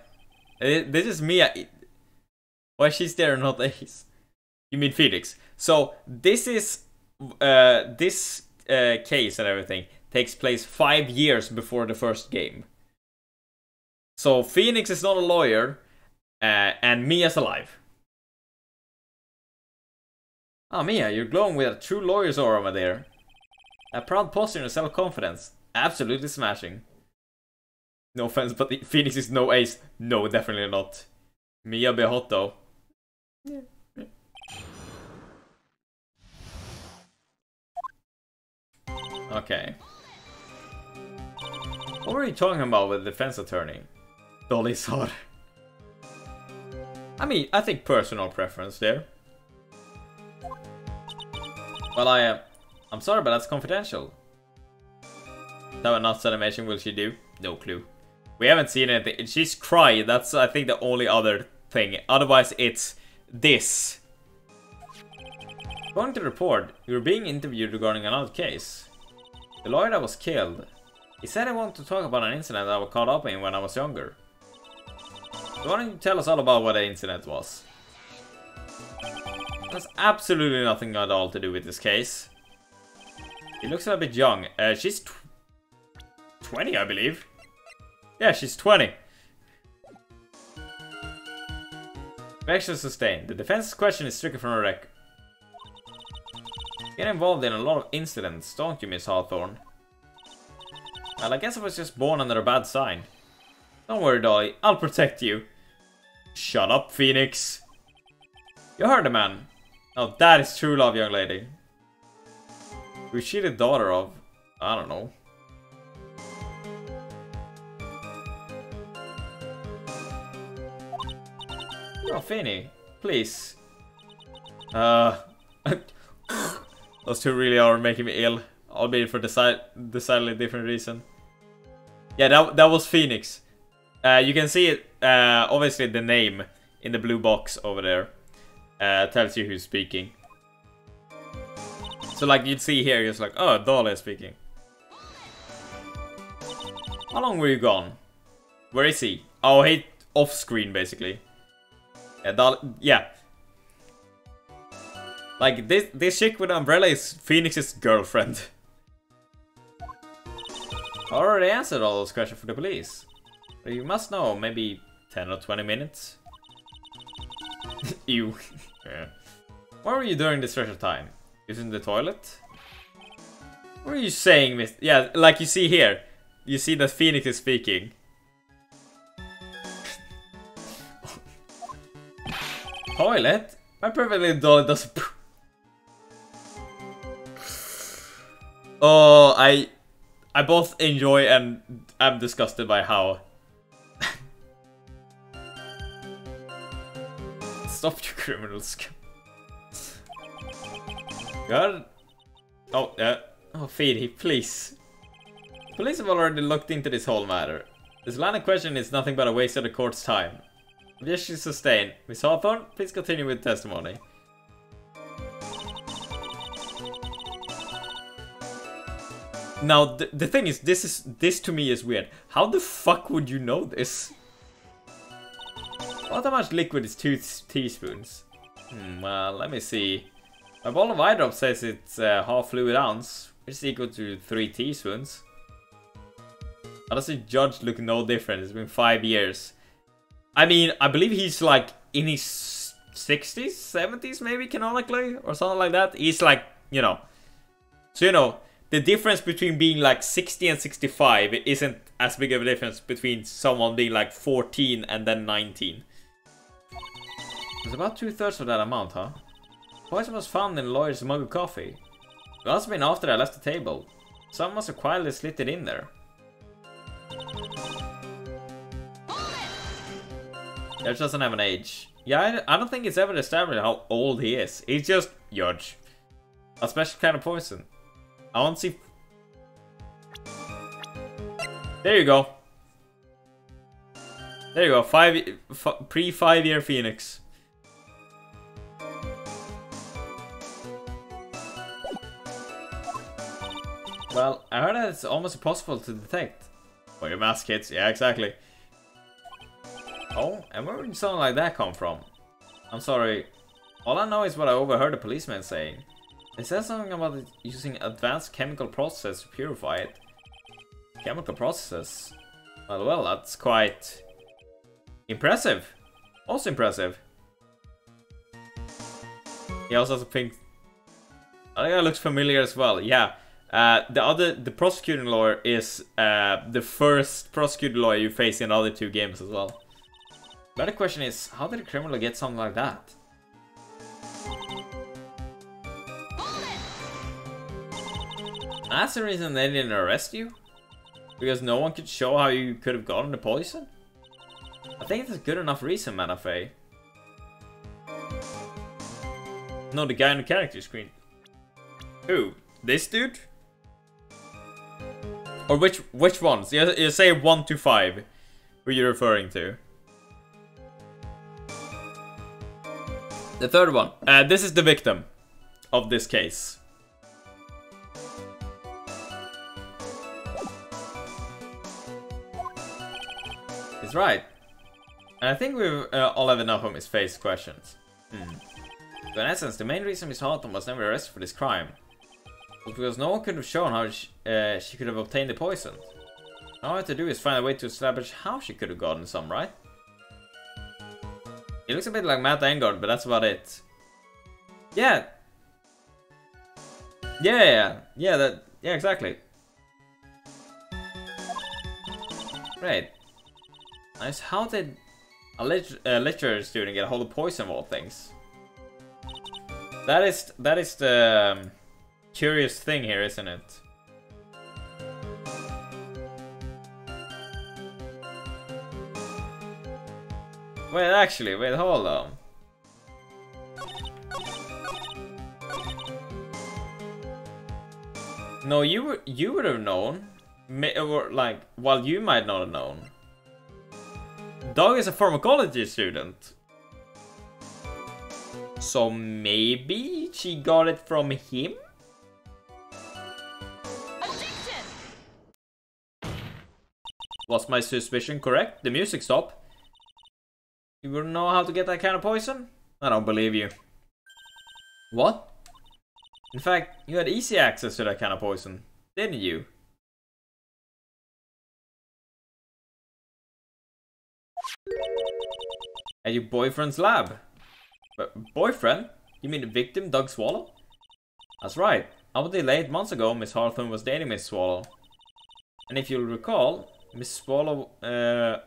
this is Mia. Why she's there and not Ace? You mean Felix. So, this is, this case and everything takes place 5 years before the first game. So, Phoenix is not a lawyer, And Mia's alive. Ah, Mia, you're glowing with a true lawyer's aura, my dear. A proud posture and self-confidence. Absolutely smashing. No offense, but the Phoenix is no ace. No, definitely not. Mia be hot though. Okay. What were you talking about with the defense attorney? Dolly's hot. I mean, I think personal preference there. Well, I'm sorry, but that's confidential. That nuts animation will she do? No clue. We haven't seen anything. She's cried. That's, I think, the only other thing. Otherwise, it's this. According to the report, you were being interviewed regarding another case. The lawyer that was killed. He said he wanted to talk about an incident that I was caught up in when I was younger. So why don't you tell us all about what the incident was? That's absolutely nothing at all to do with this case. He looks a bit young. She's 20, I believe. Yeah, she's 20. Objection sustained. The defense's question is stricken from a record. Get involved in a lot of incidents, don't you, Miss Hawthorne? Well, I guess I was just born under a bad sign. Don't worry, Dolly. I'll protect you. Shut up, Phoenix. You heard the man. Oh, that is true love, young lady. Who's she the daughter of? I don't know. Oh, Finny, please. Those two really are making me ill. Albeit for decidedly different reason. Yeah, that was Phoenix. You can see it, obviously the name in the blue box over there. Tells you who's speaking. So like you'd see here, it's like, oh, Dahlia speaking. How long were you gone? Where is he? Oh, he off screen basically. Yeah. Like this chick with the umbrella is Phoenix's girlfriend. I already answered all those questions for the police. But you must know, maybe 10 or 20 minutes. Ew. Yeah. What were you doing this stretch of time? Using the toilet? What are you saying, Miss? Yeah, like you see here. You see that Phoenix is speaking. Toilet? My perfect little doll does. Oh, I both enjoy and am disgusted by how. Stop, you criminals. God. Oh, yeah. Oh, Phoebe, please. Police have already looked into this whole matter. This line of question is nothing but a waste of the court's time. Objection sustained. Miss Hawthorne, please continue with testimony. Now, the thing is, this to me is weird. How the fuck would you know this? How much liquid is 2 teaspoons? Well, let me see. My bottle of eye drop says it's half fluid ounce, which is equal to 3 teaspoons. How does the judge look no different? It's been 5 years. I mean, I believe he's like in his 60s, 70s maybe, canonically, or something like that. He's like, you know. So, you know, the difference between being like 60 and 65 isn't as big of a difference between someone being like 14 and then 19. It's about 2/3 of that amount, huh? Poison was found in the lawyer's mug of coffee. It must have been after I left the table. Someone must have quietly slipped it in there. Judge doesn't have an age. Yeah, I don't think it's ever established how old he is. He's just Judge. A special kind of poison. I want to see. There you go. There you go. Pre-5-year Phoenix. Well, I heard that it's almost impossible to detect. For your mask hits, yeah, exactly. Oh, and where did something like that come from? I'm sorry. All I know is what I overheard a policeman saying. They said something about it using advanced chemical processes to purify it. Chemical processes? Well, that's quite impressive. Also impressive. He also has a pink... I think that looks familiar as well, yeah. The prosecuting lawyer is the first prosecuting lawyer you face in the other 2 games as well. But the question is, how did a criminal get something like that? That's the reason they didn't arrest you? Because no one could show how you could have gotten the poison? I think it's a good enough reason, Manafei. No, the guy on the character screen. Who? This dude? Or which ones? You say 1 to 5. Who are you referring to? The third one. This is the victim of this case. He's right. And I think we've all have enough of his face questions. So in essence, the main reason Miss Houghton was never arrested for this crime was because no one could have shown how she could have obtained the poison. All I have to do is find a way to establish how she could have gotten some, right? It looks a bit like Matt Engard, but that's about it. Yeah. Yeah, exactly. Great. Nice. How did a literature student get a hold of poison of all things? That is the curious thing here, isn't it? Wait, hold on. No, you would have known, or like, well, you might not have known. Dog is a pharmacology student. So maybe she got it from him? Objection! Was my suspicion correct? The music stopped. You wouldn't know how to get that kind of poison? I don't believe you. What? In fact, you had easy access to that kind of poison, didn't you? At your boyfriend's lab. Boyfriend? You mean the victim, Doug Swallow? That's right. Up until 8 months ago, Miss Hawthorne was dating Miss Swallow. And if you'll recall, Miss Swallow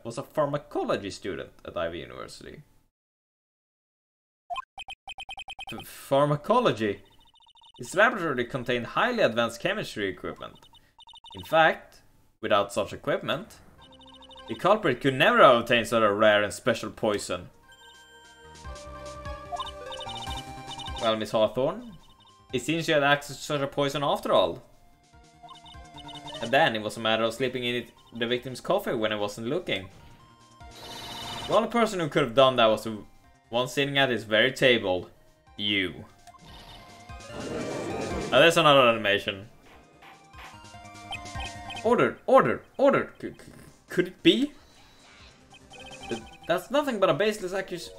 was a pharmacology student at Ivy University. Pharmacology? This laboratory contained highly advanced chemistry equipment. In fact, without such equipment, the culprit could never have obtained such a rare and special poison. Well, Miss Hawthorne, it seems you had access to such a poison after all. And then it was a matter of slipping in the victim's coffee when I wasn't looking. The only person who could have done that was the one sitting at this very table. You. Now there's another animation. Ordered. Could it be? That's nothing but a baseless accusation.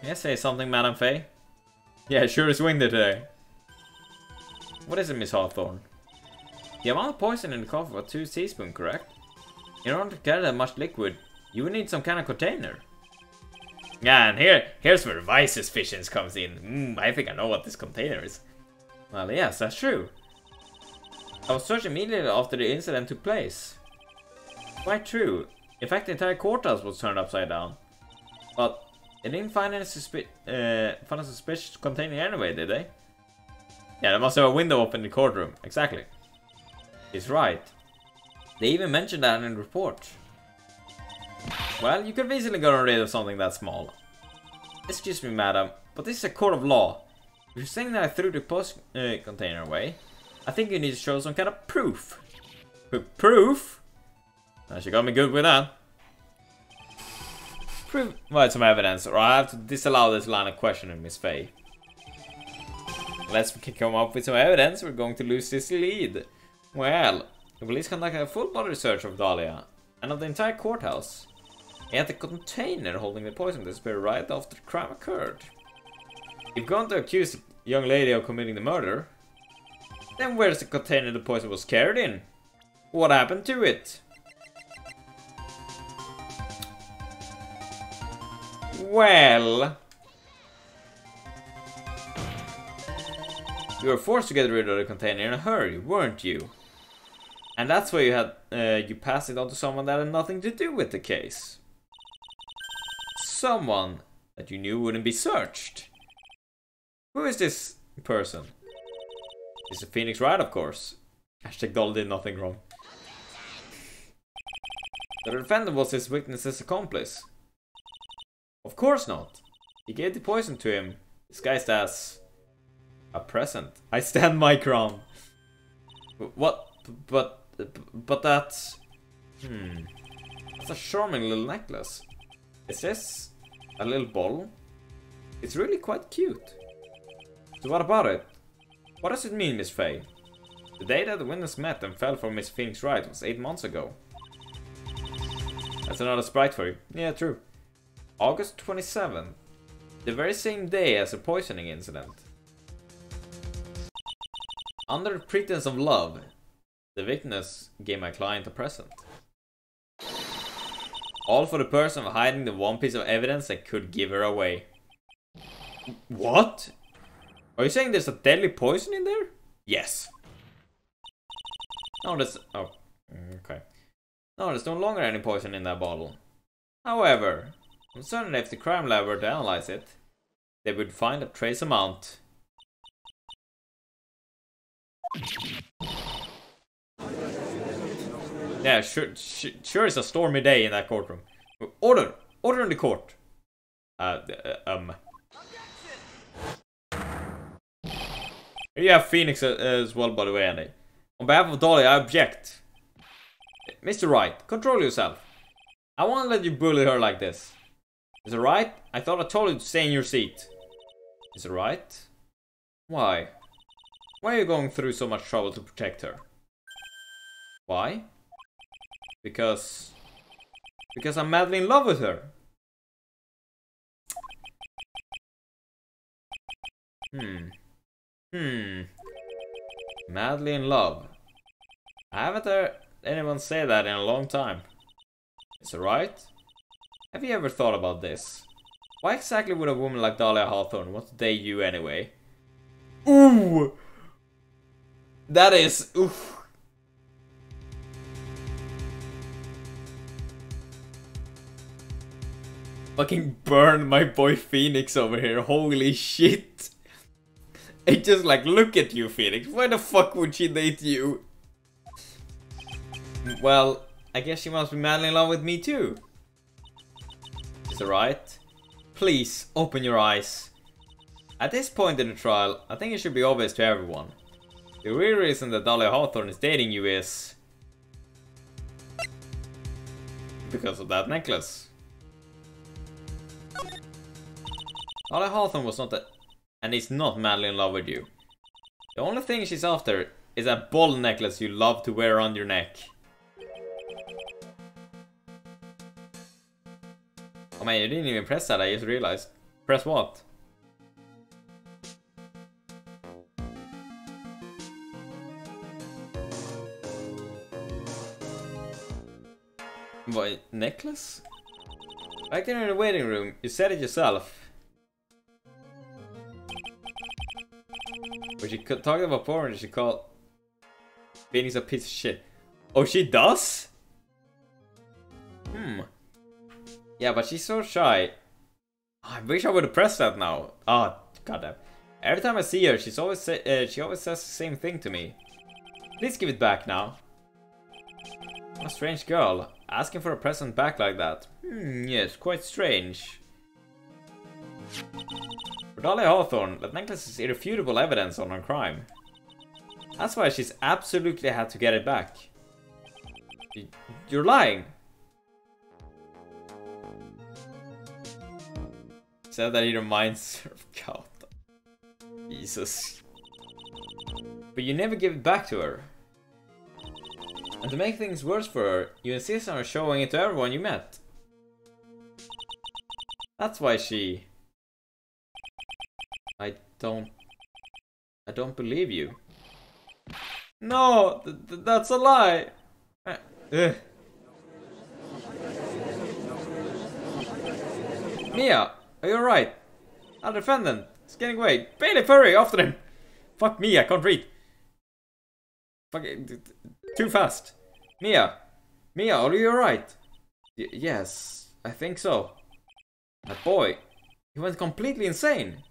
May I say something, Madame Faye? Yeah, sure is windy today. What is it, Miss Hawthorne? The amount of poison in the coffee was 2 teaspoons, correct? In order to carry that much liquid, you would need some kind of container. Yeah, and here's where my suspicions comes in. I think I know what this container is. Well, yes, that's true. I was searched immediately after the incident took place. Quite true. In fact, the entire courthouse was turned upside down. But they didn't find any suspicious container anyway, did they? Yeah, there must have a window open in the courtroom. Exactly. He's right. They even mentioned that in the report. Well, you could have easily gotten rid of something that small. Excuse me, madam, but this is a court of law. If you're saying that I threw the post container away, I think you need to show some kind of proof. Proof? She got me good with that. Provide some evidence, or I have to disallow this line of questioning, Miss Faye. Unless we can come up with some evidence, we're going to lose this lead. Well, the police conducted a full body search of Dahlia and of the entire courthouse. Yet the container holding the poison disappeared right after the crime occurred. If you're going to accuse the young lady of committing the murder, then where's the container the poison was carried in? What happened to it? Well... You were forced to get rid of the container in a hurry, weren't you? And that's why you had you passed it on to someone that had nothing to do with the case. Someone that you knew wouldn't be searched. Who is this person? It's a Phoenix Wright, of course. Hashtag Doll did nothing wrong. The defendant was his witness's accomplice. Of course not. He gave the poison to him, disguised as a present. I stand my ground. What? But that's... That's a charming little necklace. Is this a little bottle? It's really quite cute. So what about it? What does it mean, Miss Faye? The day that the witness met and fell for Miss Phoenix Wright was 8 months ago. That's another sprite for you. Yeah, true. August 27th. The very same day as the poisoning incident. Under the pretense of love, the witness gave my client a present. All for the person of hiding the one piece of evidence that could give her away. What? Are you saying there's a deadly poison in there? Yes. No, there's... Oh, okay. No, there's no longer any poison in that bottle. However, I'm certain that if the crime lab were to analyze it, they would find a trace amount. Yeah, sure it's a stormy day in that courtroom. Order! Order in the court! Here you have Phoenix as well, by the way, Andy. On behalf of Dahlia, I object. Mr. Wright, control yourself. I won't let you bully her like this. Mr. Wright, I thought I told you to stay in your seat. Mr. Wright? Why? Why are you going through so much trouble to protect her? Why? Because I'm madly in love with her. Madly in love. I haven't heard anyone say that in a long time. Is it right? Have you ever thought about this? Why exactly would a woman like Dhalia Hawthorne want to date you anyway? Ooh! That is... Oof. Fucking burn my boy Phoenix over here, holy shit. It just like, look at you, Phoenix, why the fuck would she date you? Well, I guess she must be madly in love with me too. Is it right? Please, open your eyes. At this point in the trial, I think it should be obvious to everyone. The real reason that Dhalia Hawthorne is dating you is... because of that necklace. Dhalia Hawthorne was not and is not madly in love with you. The only thing she's after is that ball necklace you love to wear around your neck. Oh man, you didn't even press that, I just realized. Press what? What, necklace? Back there in the waiting room, you said it yourself. When she talked about porn, she called Phoenix a piece of shit. Oh, she does? Yeah, but she's so shy. I wish I would have pressed that now. Ah, oh, goddamn. Every time I see her, she always says the same thing to me. Please give it back now. A strange girl, asking for a present back like that. Yes, quite strange. For Dhalia Hawthorne, that necklace is irrefutable evidence on her crime. That's why she's absolutely had to get it back. You're lying. Said that he reminds her of God. Jesus. But you never give it back to her. And to make things worse for her, you insist on her showing it to everyone you met. That's why she... I don't believe you. No, that's a lie. Mia, are you alright? Our defendant is getting away. Bailiff, hurry, after him! Fuck me, I can't read. Fuck it, too fast. Mia, are you alright? Yes, I think so. That boy, he went completely insane.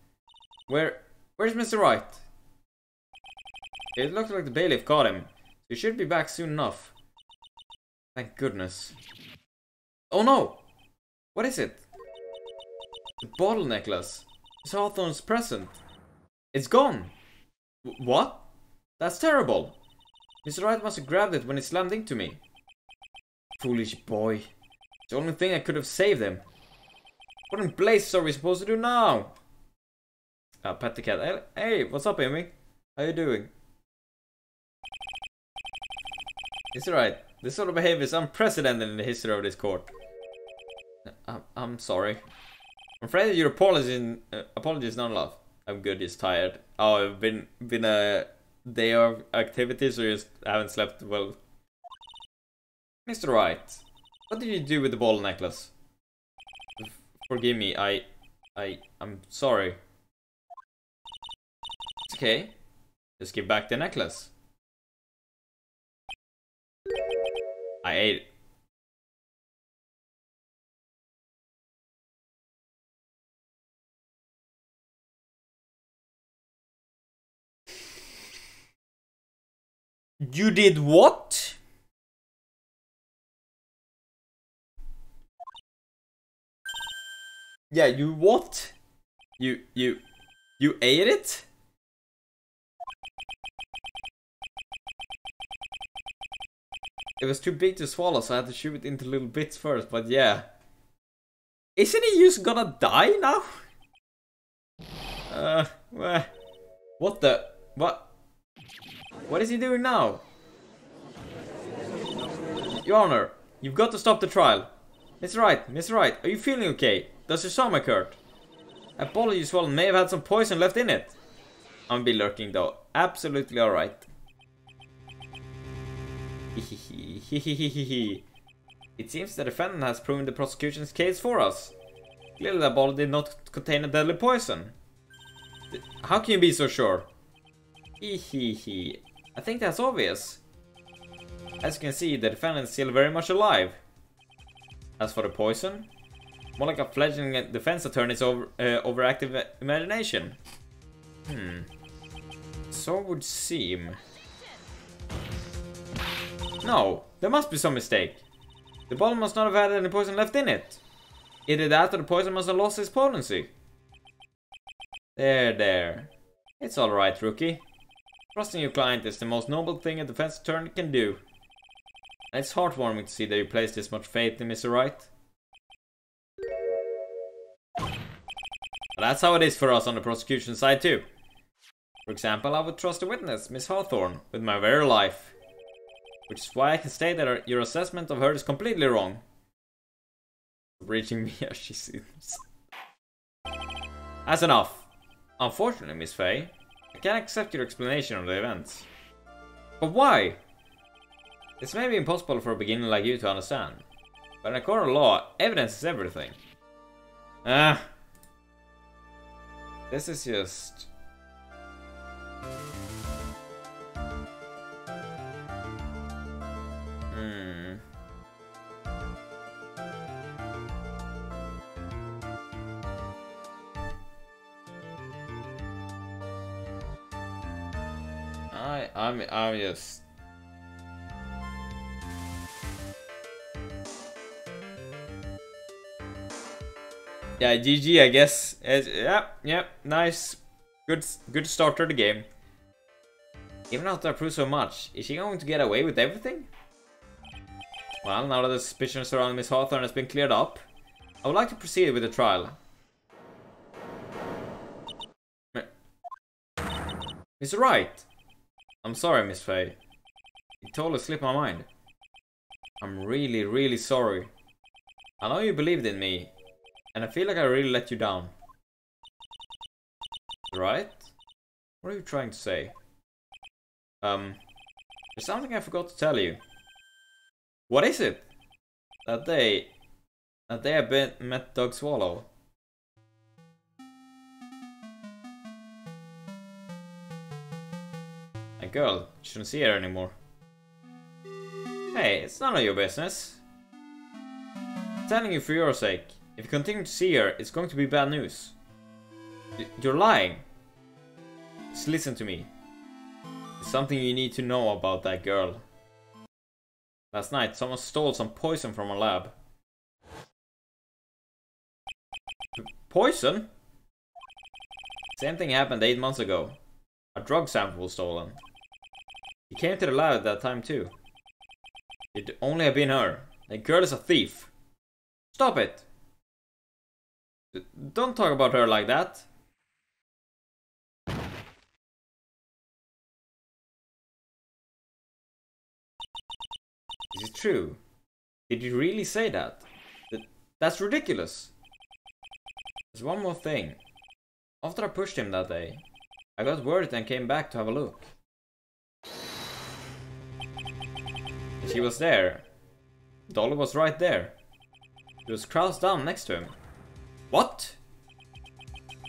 Where's Mr. Wright? It looks like the bailiff caught him. He should be back soon enough. Thank goodness. Oh no! What is it? The bottle necklace. Miss Hawthorne's present. It's gone! What? That's terrible! Mr. Wright must have grabbed it when he slammed into me. Foolish boy. It's the only thing that could have saved him. What in blazes are we supposed to do now? Pet the cat. Hey, what's up, Amy? How you doing? It's alright. This sort of behavior is unprecedented in the history of this court. I'm sorry. I'm afraid that your apology is not enough. I'm good, just tired. Oh, I've been a day of activities, or just haven't slept well. Mr. Wright, what did you do with the ball necklace? Forgive me, I'm sorry. It's okay. Just give back the necklace. I ate it. You did what? Yeah, you what? You ate it? It was too big to swallow, so I had to chew it into little bits first, but yeah. Isn't he just gonna die now? What the? What? What is he doing now? Your Honor, you've got to stop the trial. Mr. Wright, are you feeling okay? Does your stomach hurt? Apologies, swallow may have had some poison left in it. I'm be lurking though. Absolutely alright. It seems the defendant has proven the prosecution's case for us. Clearly the bottle did not contain a deadly poison. How can you be so sure? I think that's obvious. As you can see, the defendant is still very much alive. As for the poison, more like a fledgling defense attorney's overactive imagination. So it would seem. No, there must be some mistake. The bottle must not have had any poison left in it. Either that or the poison must have lost its potency. There. It's alright, rookie. Trusting your client is the most noble thing a defense attorney can do. And it's heartwarming to see that you place this much faith in Mr. Wright. But that's how it is for us on the prosecution side too. For example, I would trust a witness, Miss Hawthorne, with my very life. Which is why I can state that your assessment of her is completely wrong. Reaching me as she seems. That's enough. Unfortunately, Miss Faye, I can't accept your explanation of the events. But why? This may be impossible for a beginner like you to understand. But in a court of law, evidence is everything. This is just... I'm just... Yeah, GG, I guess. Yep, nice. Good start to the game. Even after I prove so much, is she going to get away with everything? Well, now that the suspicion surrounding Miss Hawthorne has been cleared up, I would like to proceed with the trial. Mr. Wright! I'm sorry, Miss Faye. It totally slipped my mind. I'm really sorry. I know you believed in me, and I feel like I really let you down. Right? What are you trying to say? There's something I forgot to tell you. What is it? That day I met Doug Swallow. girl. You shouldn't see her anymore. Hey, it's none of your business. I'm telling you for your sake. If you continue to see her, it's going to be bad news. You're lying. Just listen to me. There's something you need to know about that girl. Last night, someone stole some poison from our lab. Poison? Same thing happened 8 months ago. A drug sample was stolen. He came to the lab at that time too. It'd only have been her. That girl is a thief. Stop it! Don't talk about her like that. Is it true? Did you really say that? That's ridiculous. There's one more thing. After I pushed him that day, I got worried and came back to have a look. She was there. Dolly was right there. She was crouched down next to him. What?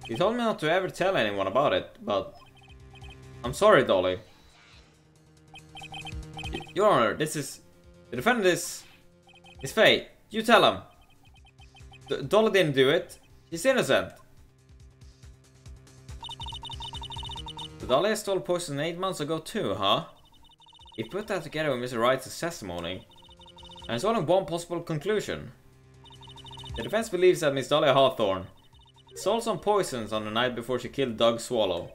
He told me not to ever tell anyone about it, but... I'm sorry, Dolly. Your Honor, this is... The defendant is Faye. You tell him. Dolly didn't do it. He's innocent. The Dahlia stole poison 8 months ago too, huh? He put that together with Mr. Wright's testimony. And it's only one possible conclusion. The defense believes that Miss Dahlia Hawthorne stole some poisons on the night before she killed Doug Swallow.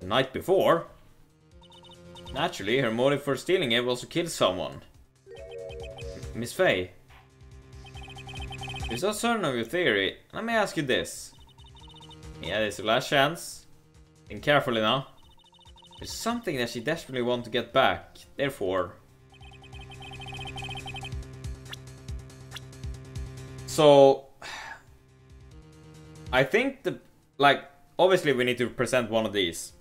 The night before? Naturally, her motive for stealing it was to kill someone. Miss Faye, you're so certain of your theory, let me ask you this. Yeah, this is your last chance. Think carefully now. There's something that she desperately wants to get back, therefore... So... I think the... Like, obviously we need to present one of these.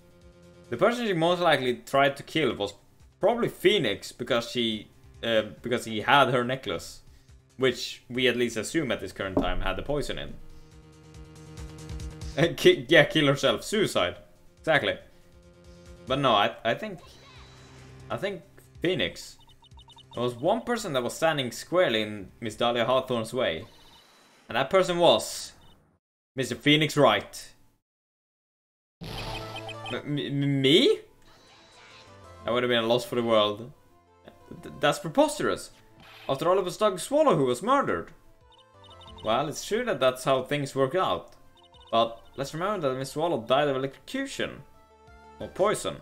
The person she most likely tried to kill was probably Phoenix, because he had her necklace. Which we at least assume at this current time had the poison in. Yeah, kill herself. Suicide. Exactly. But no, I think Phoenix. There was one person that was standing squarely in Miss Dahlia Hawthorne's way. And that person was... Mr. Phoenix Wright. Me? That would have been a loss for the world. That's preposterous. After all, it was Doug Swallow who was murdered. Well, it's true that that's how things work out. But let's remember that Miss Swallow died of electrocution. Or poison.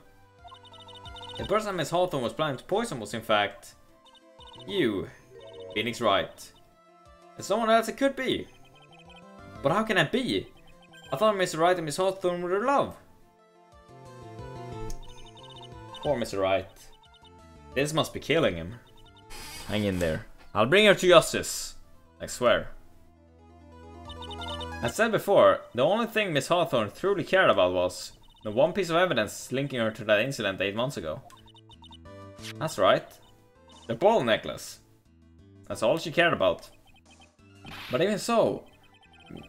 The person Miss Hawthorne was planning to poison was in fact... you. Phoenix Wright. And someone else it could be. But how can that be? I thought Mr. Wright and Miss Hawthorne were in love. Poor Mr. Wright. This must be killing him. Hang in there. I'll bring her to justice. I swear. As said before, the only thing Miss Hawthorne truly cared about was the one piece of evidence linking her to that incident 8 months ago. That's right. The ball necklace. That's all she cared about. But even so,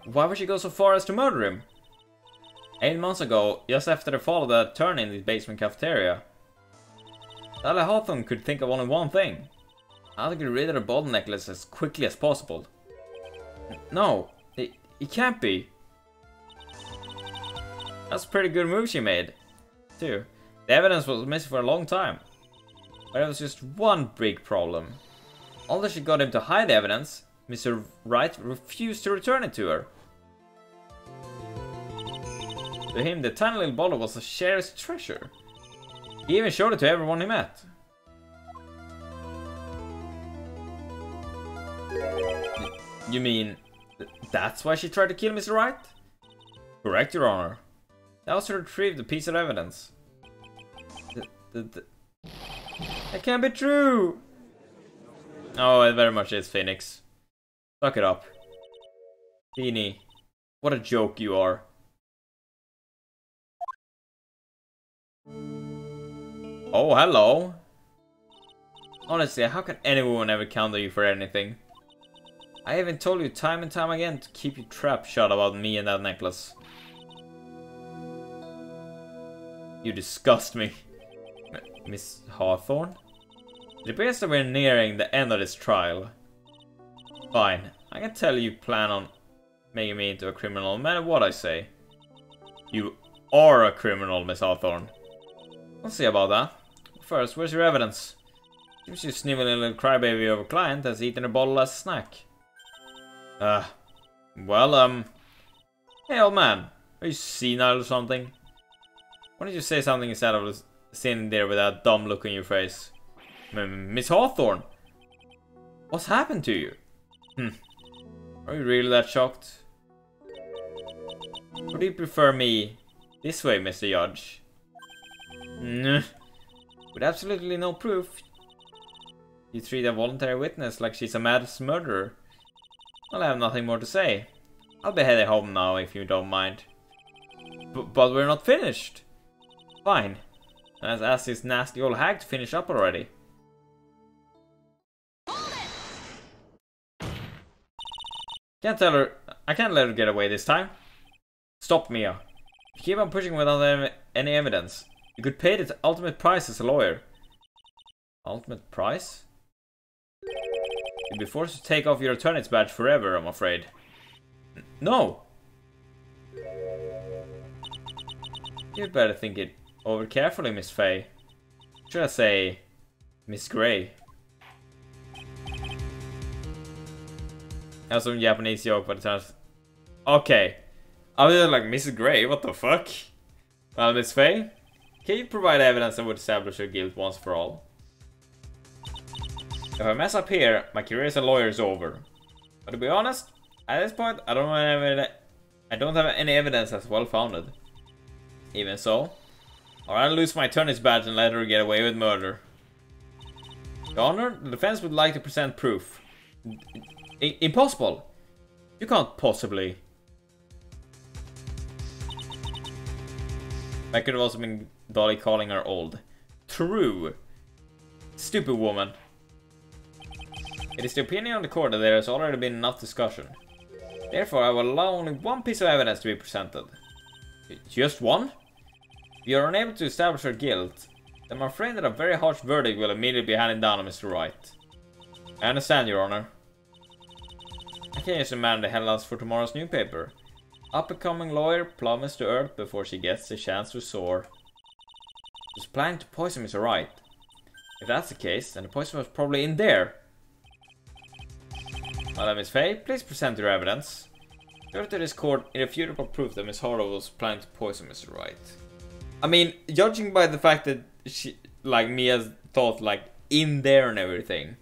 why would she go so far as to murder him? 8 months ago, just after the fall of that turn in the basement cafeteria, Dahlia Hawthorne could think of only one thing. How to get rid of the ball necklace as quickly as possible. No, it can't be. That's a pretty good move she made, too. The evidence was missing for a long time. But it was just one big problem. Although she got him to hide the evidence, Mr. Wright refused to return it to her. To him, the tiny little bottle was a cherished treasure. He even showed it to everyone he met. You mean, that's why she tried to kill Mr. Wright? Correct, Your Honor. That was to retrieve the piece of evidence. That can't be true! Oh, it very much is, Phoenix. Suck it up. Beanie, what a joke you are. Oh, hello. Honestly, how can anyone ever counter you for anything? I even told you time and time again to keep your trap shut about me and that necklace. You disgust me. Miss Hawthorne? It appears that we're nearing the end of this trial. Fine. I can tell you plan on making me into a criminal no matter what I say. You are a criminal, Miss Hawthorne. We'll see about that. First, where's your evidence? Seems you sniveling little crybaby of a client has eaten a bottle as a snack. Well, hey old man, are you senile or something? Why don't you say something instead of sitting there with that dumb look on your face? Miss Hawthorne, what's happened to you? Are you really that shocked? Or do you prefer me this way, Mr. Judge? With absolutely no proof, you treat a voluntary witness like she's a mass murderer. Well, I have nothing more to say. I'll be heading home now if you don't mind. But we're not finished. Fine. Let's ask this nasty old hag to finish up already. Can't tell her. I can't let her get away this time. Stop, Mia. If you keep on pushing without any evidence, you could pay the ultimate price as a lawyer. Ultimate price? You'll be forced to take off your attorney's badge forever, I'm afraid. No! You'd better think it over carefully, Miss Faye. Should I say, Miss Grey? That's some Japanese joke, but it sounds... Okay. I was like, Mrs. Grey, what the fuck? Well, Miss Faye, can you provide evidence that would establish your guilt once for all? If I mess up here, my career as a lawyer is over. But to be honest, at this point, I don't have any evidence that's well-founded. Even so, I'd rather lose my attorney's badge and let her get away with murder. Your Honor, the defense would like to present proof. Impossible! You can't possibly... That could have also been Dolly calling her old. True. Stupid woman. It is the opinion of the court that there has already been enough discussion. Therefore, I will allow only one piece of evidence to be presented. Just one? If you are unable to establish her guilt, then I'm afraid that a very harsh verdict will immediately be handed down on Mr. Wright. I understand, Your Honor. I can use the man the headlines for tomorrow's newspaper. Up-and-coming lawyer plummets to earth before she gets the chance to soar. She's planning to poison Mr. Wright. If that's the case, then the poison was probably in there. Madam Miss Faye, please present your evidence. Go to this court irrefutable proof that Miss Harlow was planning to poison Mr. Wright. I mean, judging by the fact that she, like Mia thought, like, in there and everything,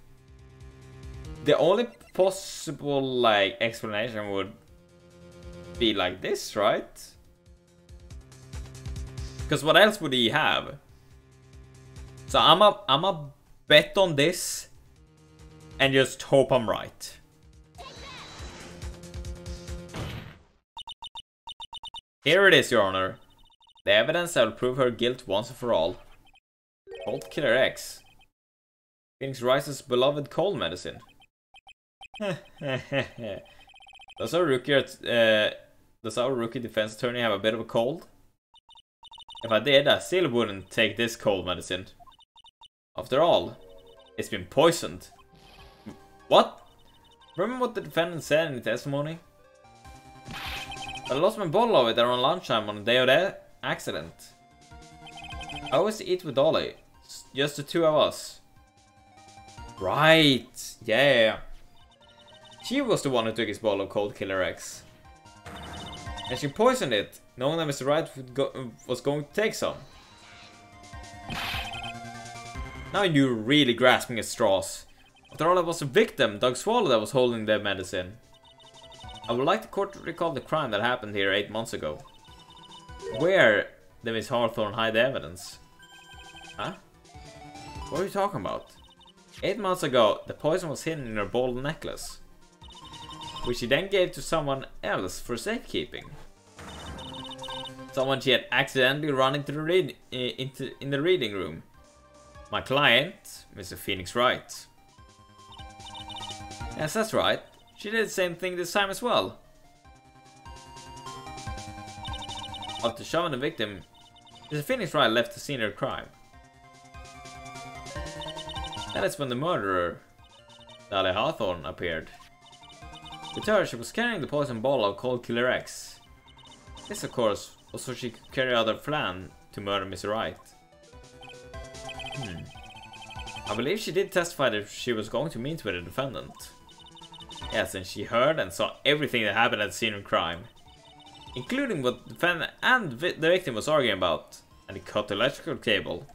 the only possible, like, explanation would be like this, right? Because what else would he have? So I'm a bet on this and just hope I'm right. Here it is, Your Honor. The evidence that will prove her guilt once and for all. Cold Killer X. Phoenix Wright's beloved cold medicine. Does our rookie defense attorney have a bit of a cold? If I did, I still wouldn't take this cold medicine. After all, it's been poisoned. What? Remember what the defendant said in the testimony? I lost my bottle of it around lunchtime on the day of the accident. I always eat with Dolly. Just the two of us. Right. Yeah. She was the one who took his bottle of Cold Killer X. And she poisoned it, knowing that Mr. Wright was going to take some. Now you're really grasping at straws. After all, it was a victim, Doug Swallow, that was holding the medicine. I would like the court to recall the crime that happened here 8 months ago. Where did Miss Hawthorne hide the evidence? Huh? What are you talking about? 8 months ago, the poison was hidden in her ball necklace, which she then gave to someone else for safekeeping. Someone she had accidentally run into the in the reading room. My client, Mr. Phoenix Wright. Yes, that's right. She did the same thing this time as well. After shoving the victim, Mr. Phoenix Wright left the scene of the crime. That is when the murderer, Dahlia Hawthorne, appeared. With her, she was carrying the poison ball of Cold Killer X. This, of course, was so she could carry out her plan to murder Mr. Wright. I believe she did testify that she was going to meet with the defendant. Yes, and she heard and saw everything that happened at the scene of crime, including what the defendant and the victim was arguing about, and he cut the electrical cable.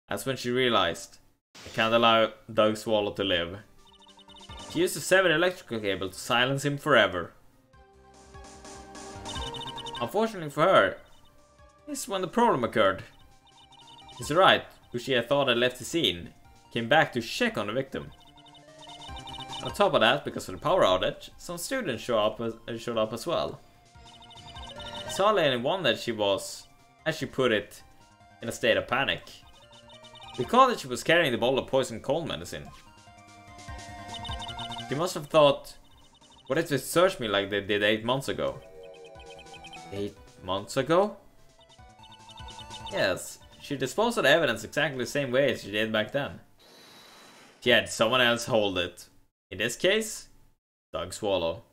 That's when she realized, I can't allow Doug Swallow to live. She used to sever the electrical cable to silence him forever. Unfortunately for her, this is when the problem occurred. Mr. Wright, who she had thought had left the scene, came back to check on the victim. On top of that, because of the power outage, some students showed up as well. It's hardly any wonder she was, as she put it, in a state of panic. Recall that she was carrying the bottle of poison cold medicine. She must have thought, what if they searched me like they did 8 months ago? 8 months ago? Yes, she disposed of the evidence exactly the same way as she did back then. She had someone else hold it. In this case, Doug Swallow.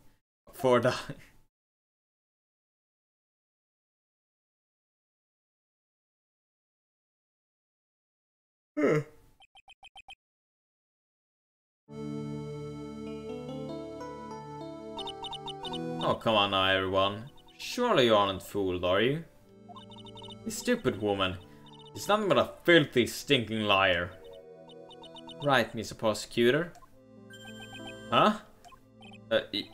For the... Oh, come on now, everyone. Surely you aren't fooled, are you? You stupid woman. She's nothing but a filthy, stinking liar. Right, Mr. Prosecutor. Huh?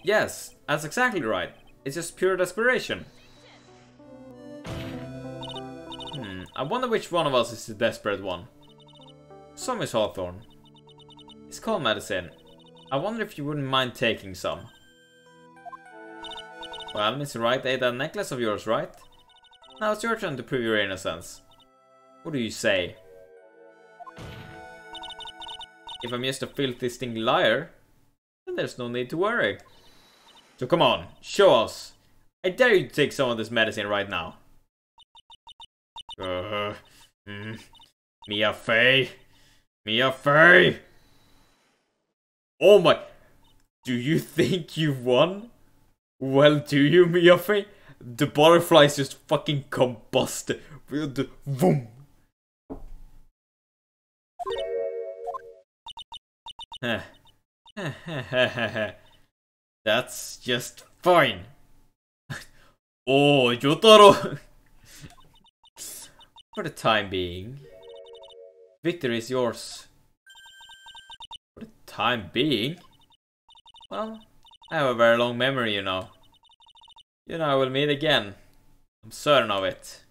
Yes, that's exactly right. It's just pure desperation. I wonder which one of us is the desperate one. So, Miss Hawthorne. It's cold medicine. I wonder if you wouldn't mind taking some. Well, Mr. Wright ate that necklace of yours, right? Now it's your turn to prove your innocence. What do you say? If I'm just a filthy, stinking liar, then there's no need to worry. So come on, show us. I dare you to take some of this medicine right now. Mia Fey. Mia Fey. Oh my. Do you think you won? Well, do you, Mia Fey? The butterflies just fucking combust. Boom. That's just fine. Oh, Yotaro. For the time being, victory is yours. For the time being? Well, I have a very long memory, you know. You know, I will meet again. I'm certain of it.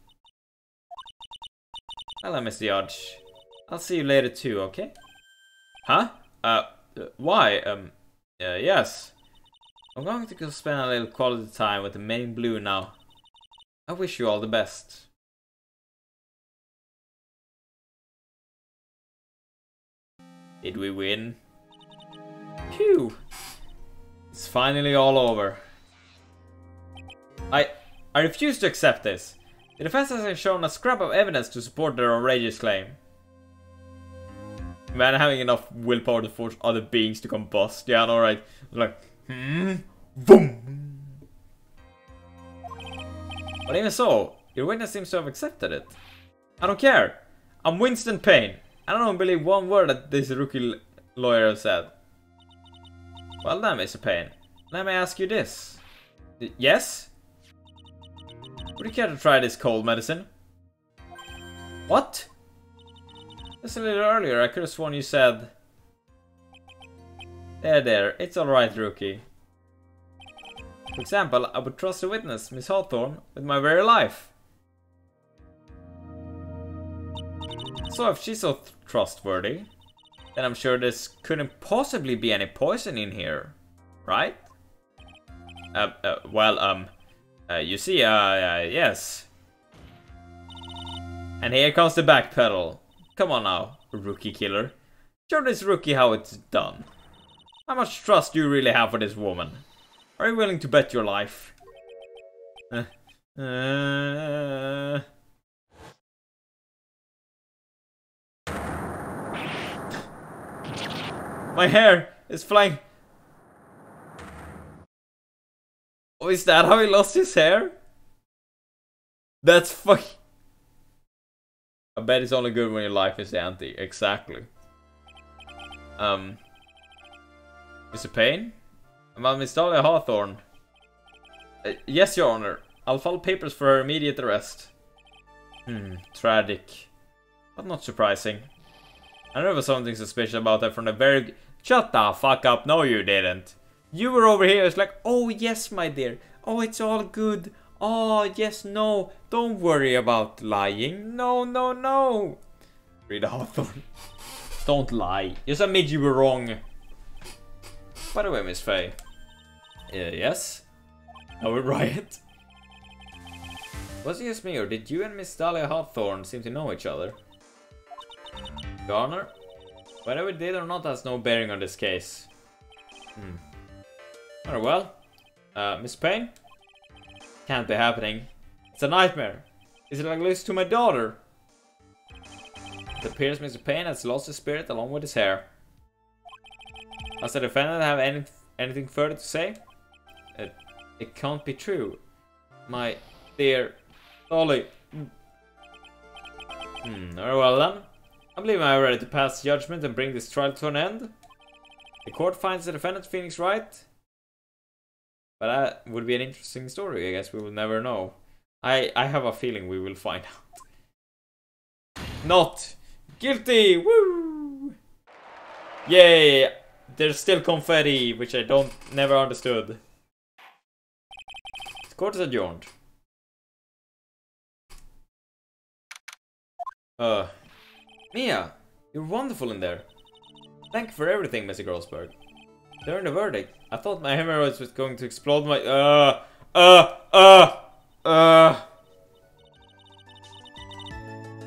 Well, Mr. Judge, I'll see you later too, okay? Huh? Why? Yes. I'm going to go spend a little quality time with the main blue now. I wish you all the best. Did we win? Phew. It's finally all over. I refuse to accept this. The defense hasn't shown a scrap of evidence to support their outrageous claim. Man, having enough willpower to force other beings to combust. Yeah, alright. Like, boom. But even so, your witness seems to have accepted it. I don't care. I'm Winston Payne. I don't believe one word that this rookie lawyer said. Well then, Mr. Payne, let me ask you this. Yes? Would you care to try this cold medicine? What? Just a little earlier, I could have sworn you said... There, it's alright, rookie. For example, I would trust the witness, Miss Hawthorne, with my very life. So if she's so trustworthy, then I'm sure this couldn't possibly be any poison in here, right? You see, yes. And here comes the back pedal. Come on now, rookie killer. Show this rookie how it's done. How much trust do you really have for this woman? Are you willing to bet your life? My hair is flying. Oh, is that how he lost his hair? That's fuck. I bet it's only good when your life is empty. Exactly. Mr. Payne? About Miss Dahlia Hawthorne. Yes, Your Honor. I'll file papers for her immediate arrest. Tragic. But not surprising. I knew there was something suspicious about her from the very... Shut the fuck up. No, you didn't. You were over here. It's like, oh, yes, my dear. Oh, it's all good. Oh, yes, no. Don't worry about lying. No, no, no. Read Hawthorne. Don't lie. Just admit you were wrong. By the way, Miss Faye. Yes? No, Wright. Was it just me, or did you and Miss Dahlia Hawthorne seem to know each other? Your Honor? Whether we did or not has no bearing on this case. Very well. Miss Payne? Can't be happening. It's a nightmare. Is it like this to my daughter? It appears Mr. Payne has lost his spirit along with his hair. Does the defendant have anything further to say? It can't be true. My dear Dolly. Very well then. I believe I am ready to pass judgment and bring this trial to an end. The court finds the defendant's feelings right. But that would be an interesting story. I guess we will never know. I have a feeling we will find out. Not guilty! Woo! Yay! There's still confetti, which I never understood. The court is adjourned. Mia, you're wonderful in there. Thank you for everything, Mr. Grossberg. During the verdict, I thought my hemorrhoids was going to explode my...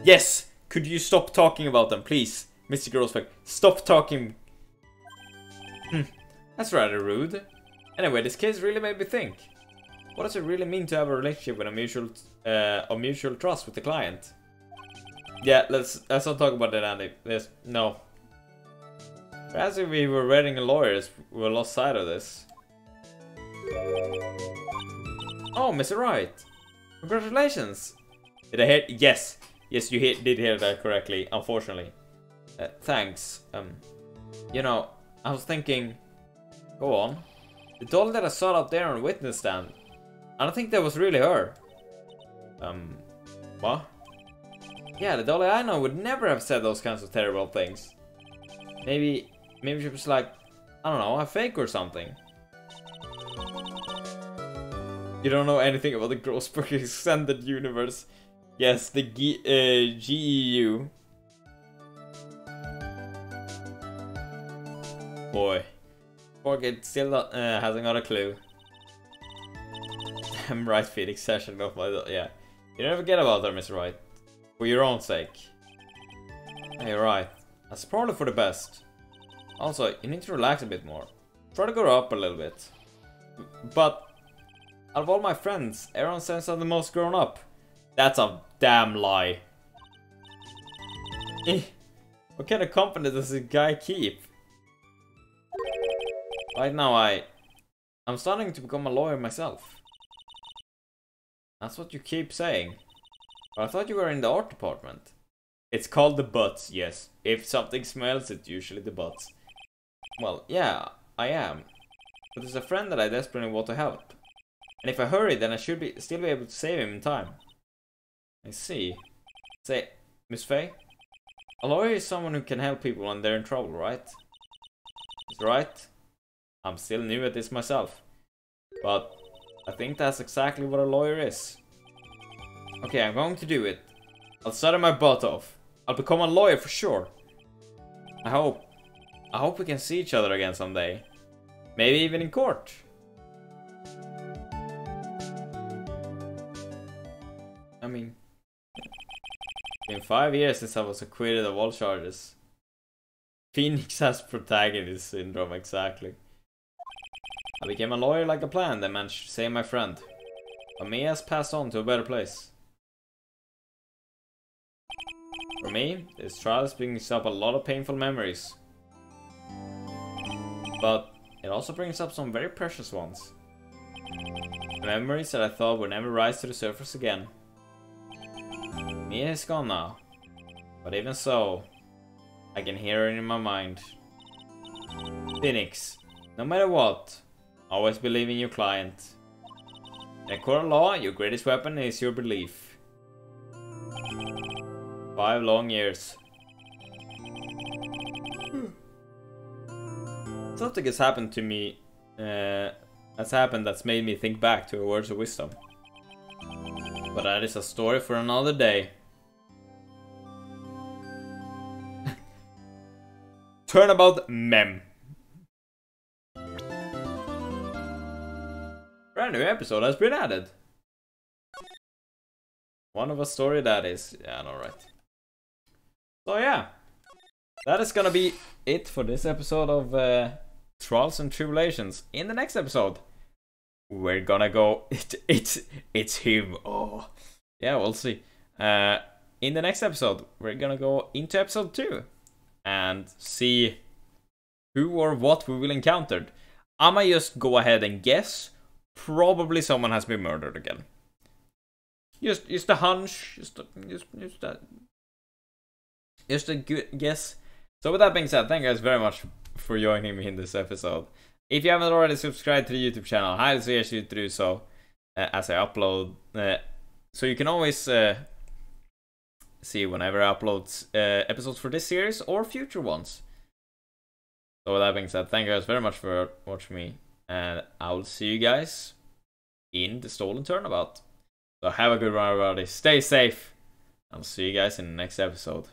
Yes! Could you stop talking about them, please? Mr. Grossberg, stop talking. That's rather rude. Anyway, this case really made me think. What does it really mean to have a relationship with a mutual trust with the client? Yeah, let's not talk about that, Andy. No. Perhaps if we were wedding lawyers, we lost sight of this. Oh, Mr. Wright. Congratulations. Did I hear? Yes. Yes, you did hear that correctly, unfortunately. Thanks. You know, I was thinking... Go on. The doll that I saw out there on the witness stand. I don't think that was really her. What? Yeah, the Dolly I know would never have said those kinds of terrible things. Maybe she was like, I don't know, a fake or something. You don't know anything about the Grossberg Extended Universe. Yes, the GEU. Boy. Poor kid still hasn't got a clue. Damn right, Phoenix session of my... Yeah. You never forget about her, Mr. Wright. For your own sake. Hey, you're right. That's probably for the best. Also, you need to relax a bit more. Try to grow up a little bit. But, out of all my friends, everyone says I'm the most grown up. That's a damn lie. What kind of company does this guy keep? Right now, I'm starting to become a lawyer myself. That's what you keep saying. But I thought you were in the art department. It's called the butts, yes. If something smells, it's usually the butts. Well, yeah, I am. But there's a friend that I desperately want to help. And if I hurry, then I should still be able to save him in time. I see. Say, Miss Faye? A lawyer is someone who can help people when they're in trouble, right? That's right. I'm still new at this myself. But I think that's exactly what a lawyer is. Okay, I'm going to do it. I'll study my butt off. I'll become a lawyer for sure. I hope we can see each other again someday. Maybe even in court. I mean... It's been 5 years since I was acquitted of all charges. Phoenix has protagonist syndrome, exactly. I became a lawyer like a plan that managed to save my friend. But me has passed on to a better place. For me, this trial is bringing up a lot of painful memories. but it also brings up some very precious ones. Memories that I thought would never rise to the surface again. Mia is gone now, but even so, I can hear her in my mind. Phoenix, no matter what, always believe in your client. In a court of law, your greatest weapon is your belief. 5 long years. Something has happened to me, that's made me think back to her words of wisdom. But that is a story for another day. Turnabout mem. Brand new episode has been added. One of a story that is. Yeah, alright. So yeah. That is gonna be it for this episode of Trials and Tribulations. In the next episode, we're gonna go. It's him. Oh, yeah, we'll see. In the next episode, we're gonna go into episode 2 and see who or what we will encounter. I might just go ahead and guess. Probably someone has been murdered again. Just a hunch. Just a good guess. So with that being said, thank you guys very much for joining me in this episode. If you haven't already subscribed to the YouTube channel, I highly suggest you to do so as I upload. So you can always see whenever I upload episodes for this series or future ones. So with that being said, thank you guys very much for watching me. And I will see you guys in the Stolen Turnabout. So have a good one, everybody. Stay safe. I'll see you guys in the next episode.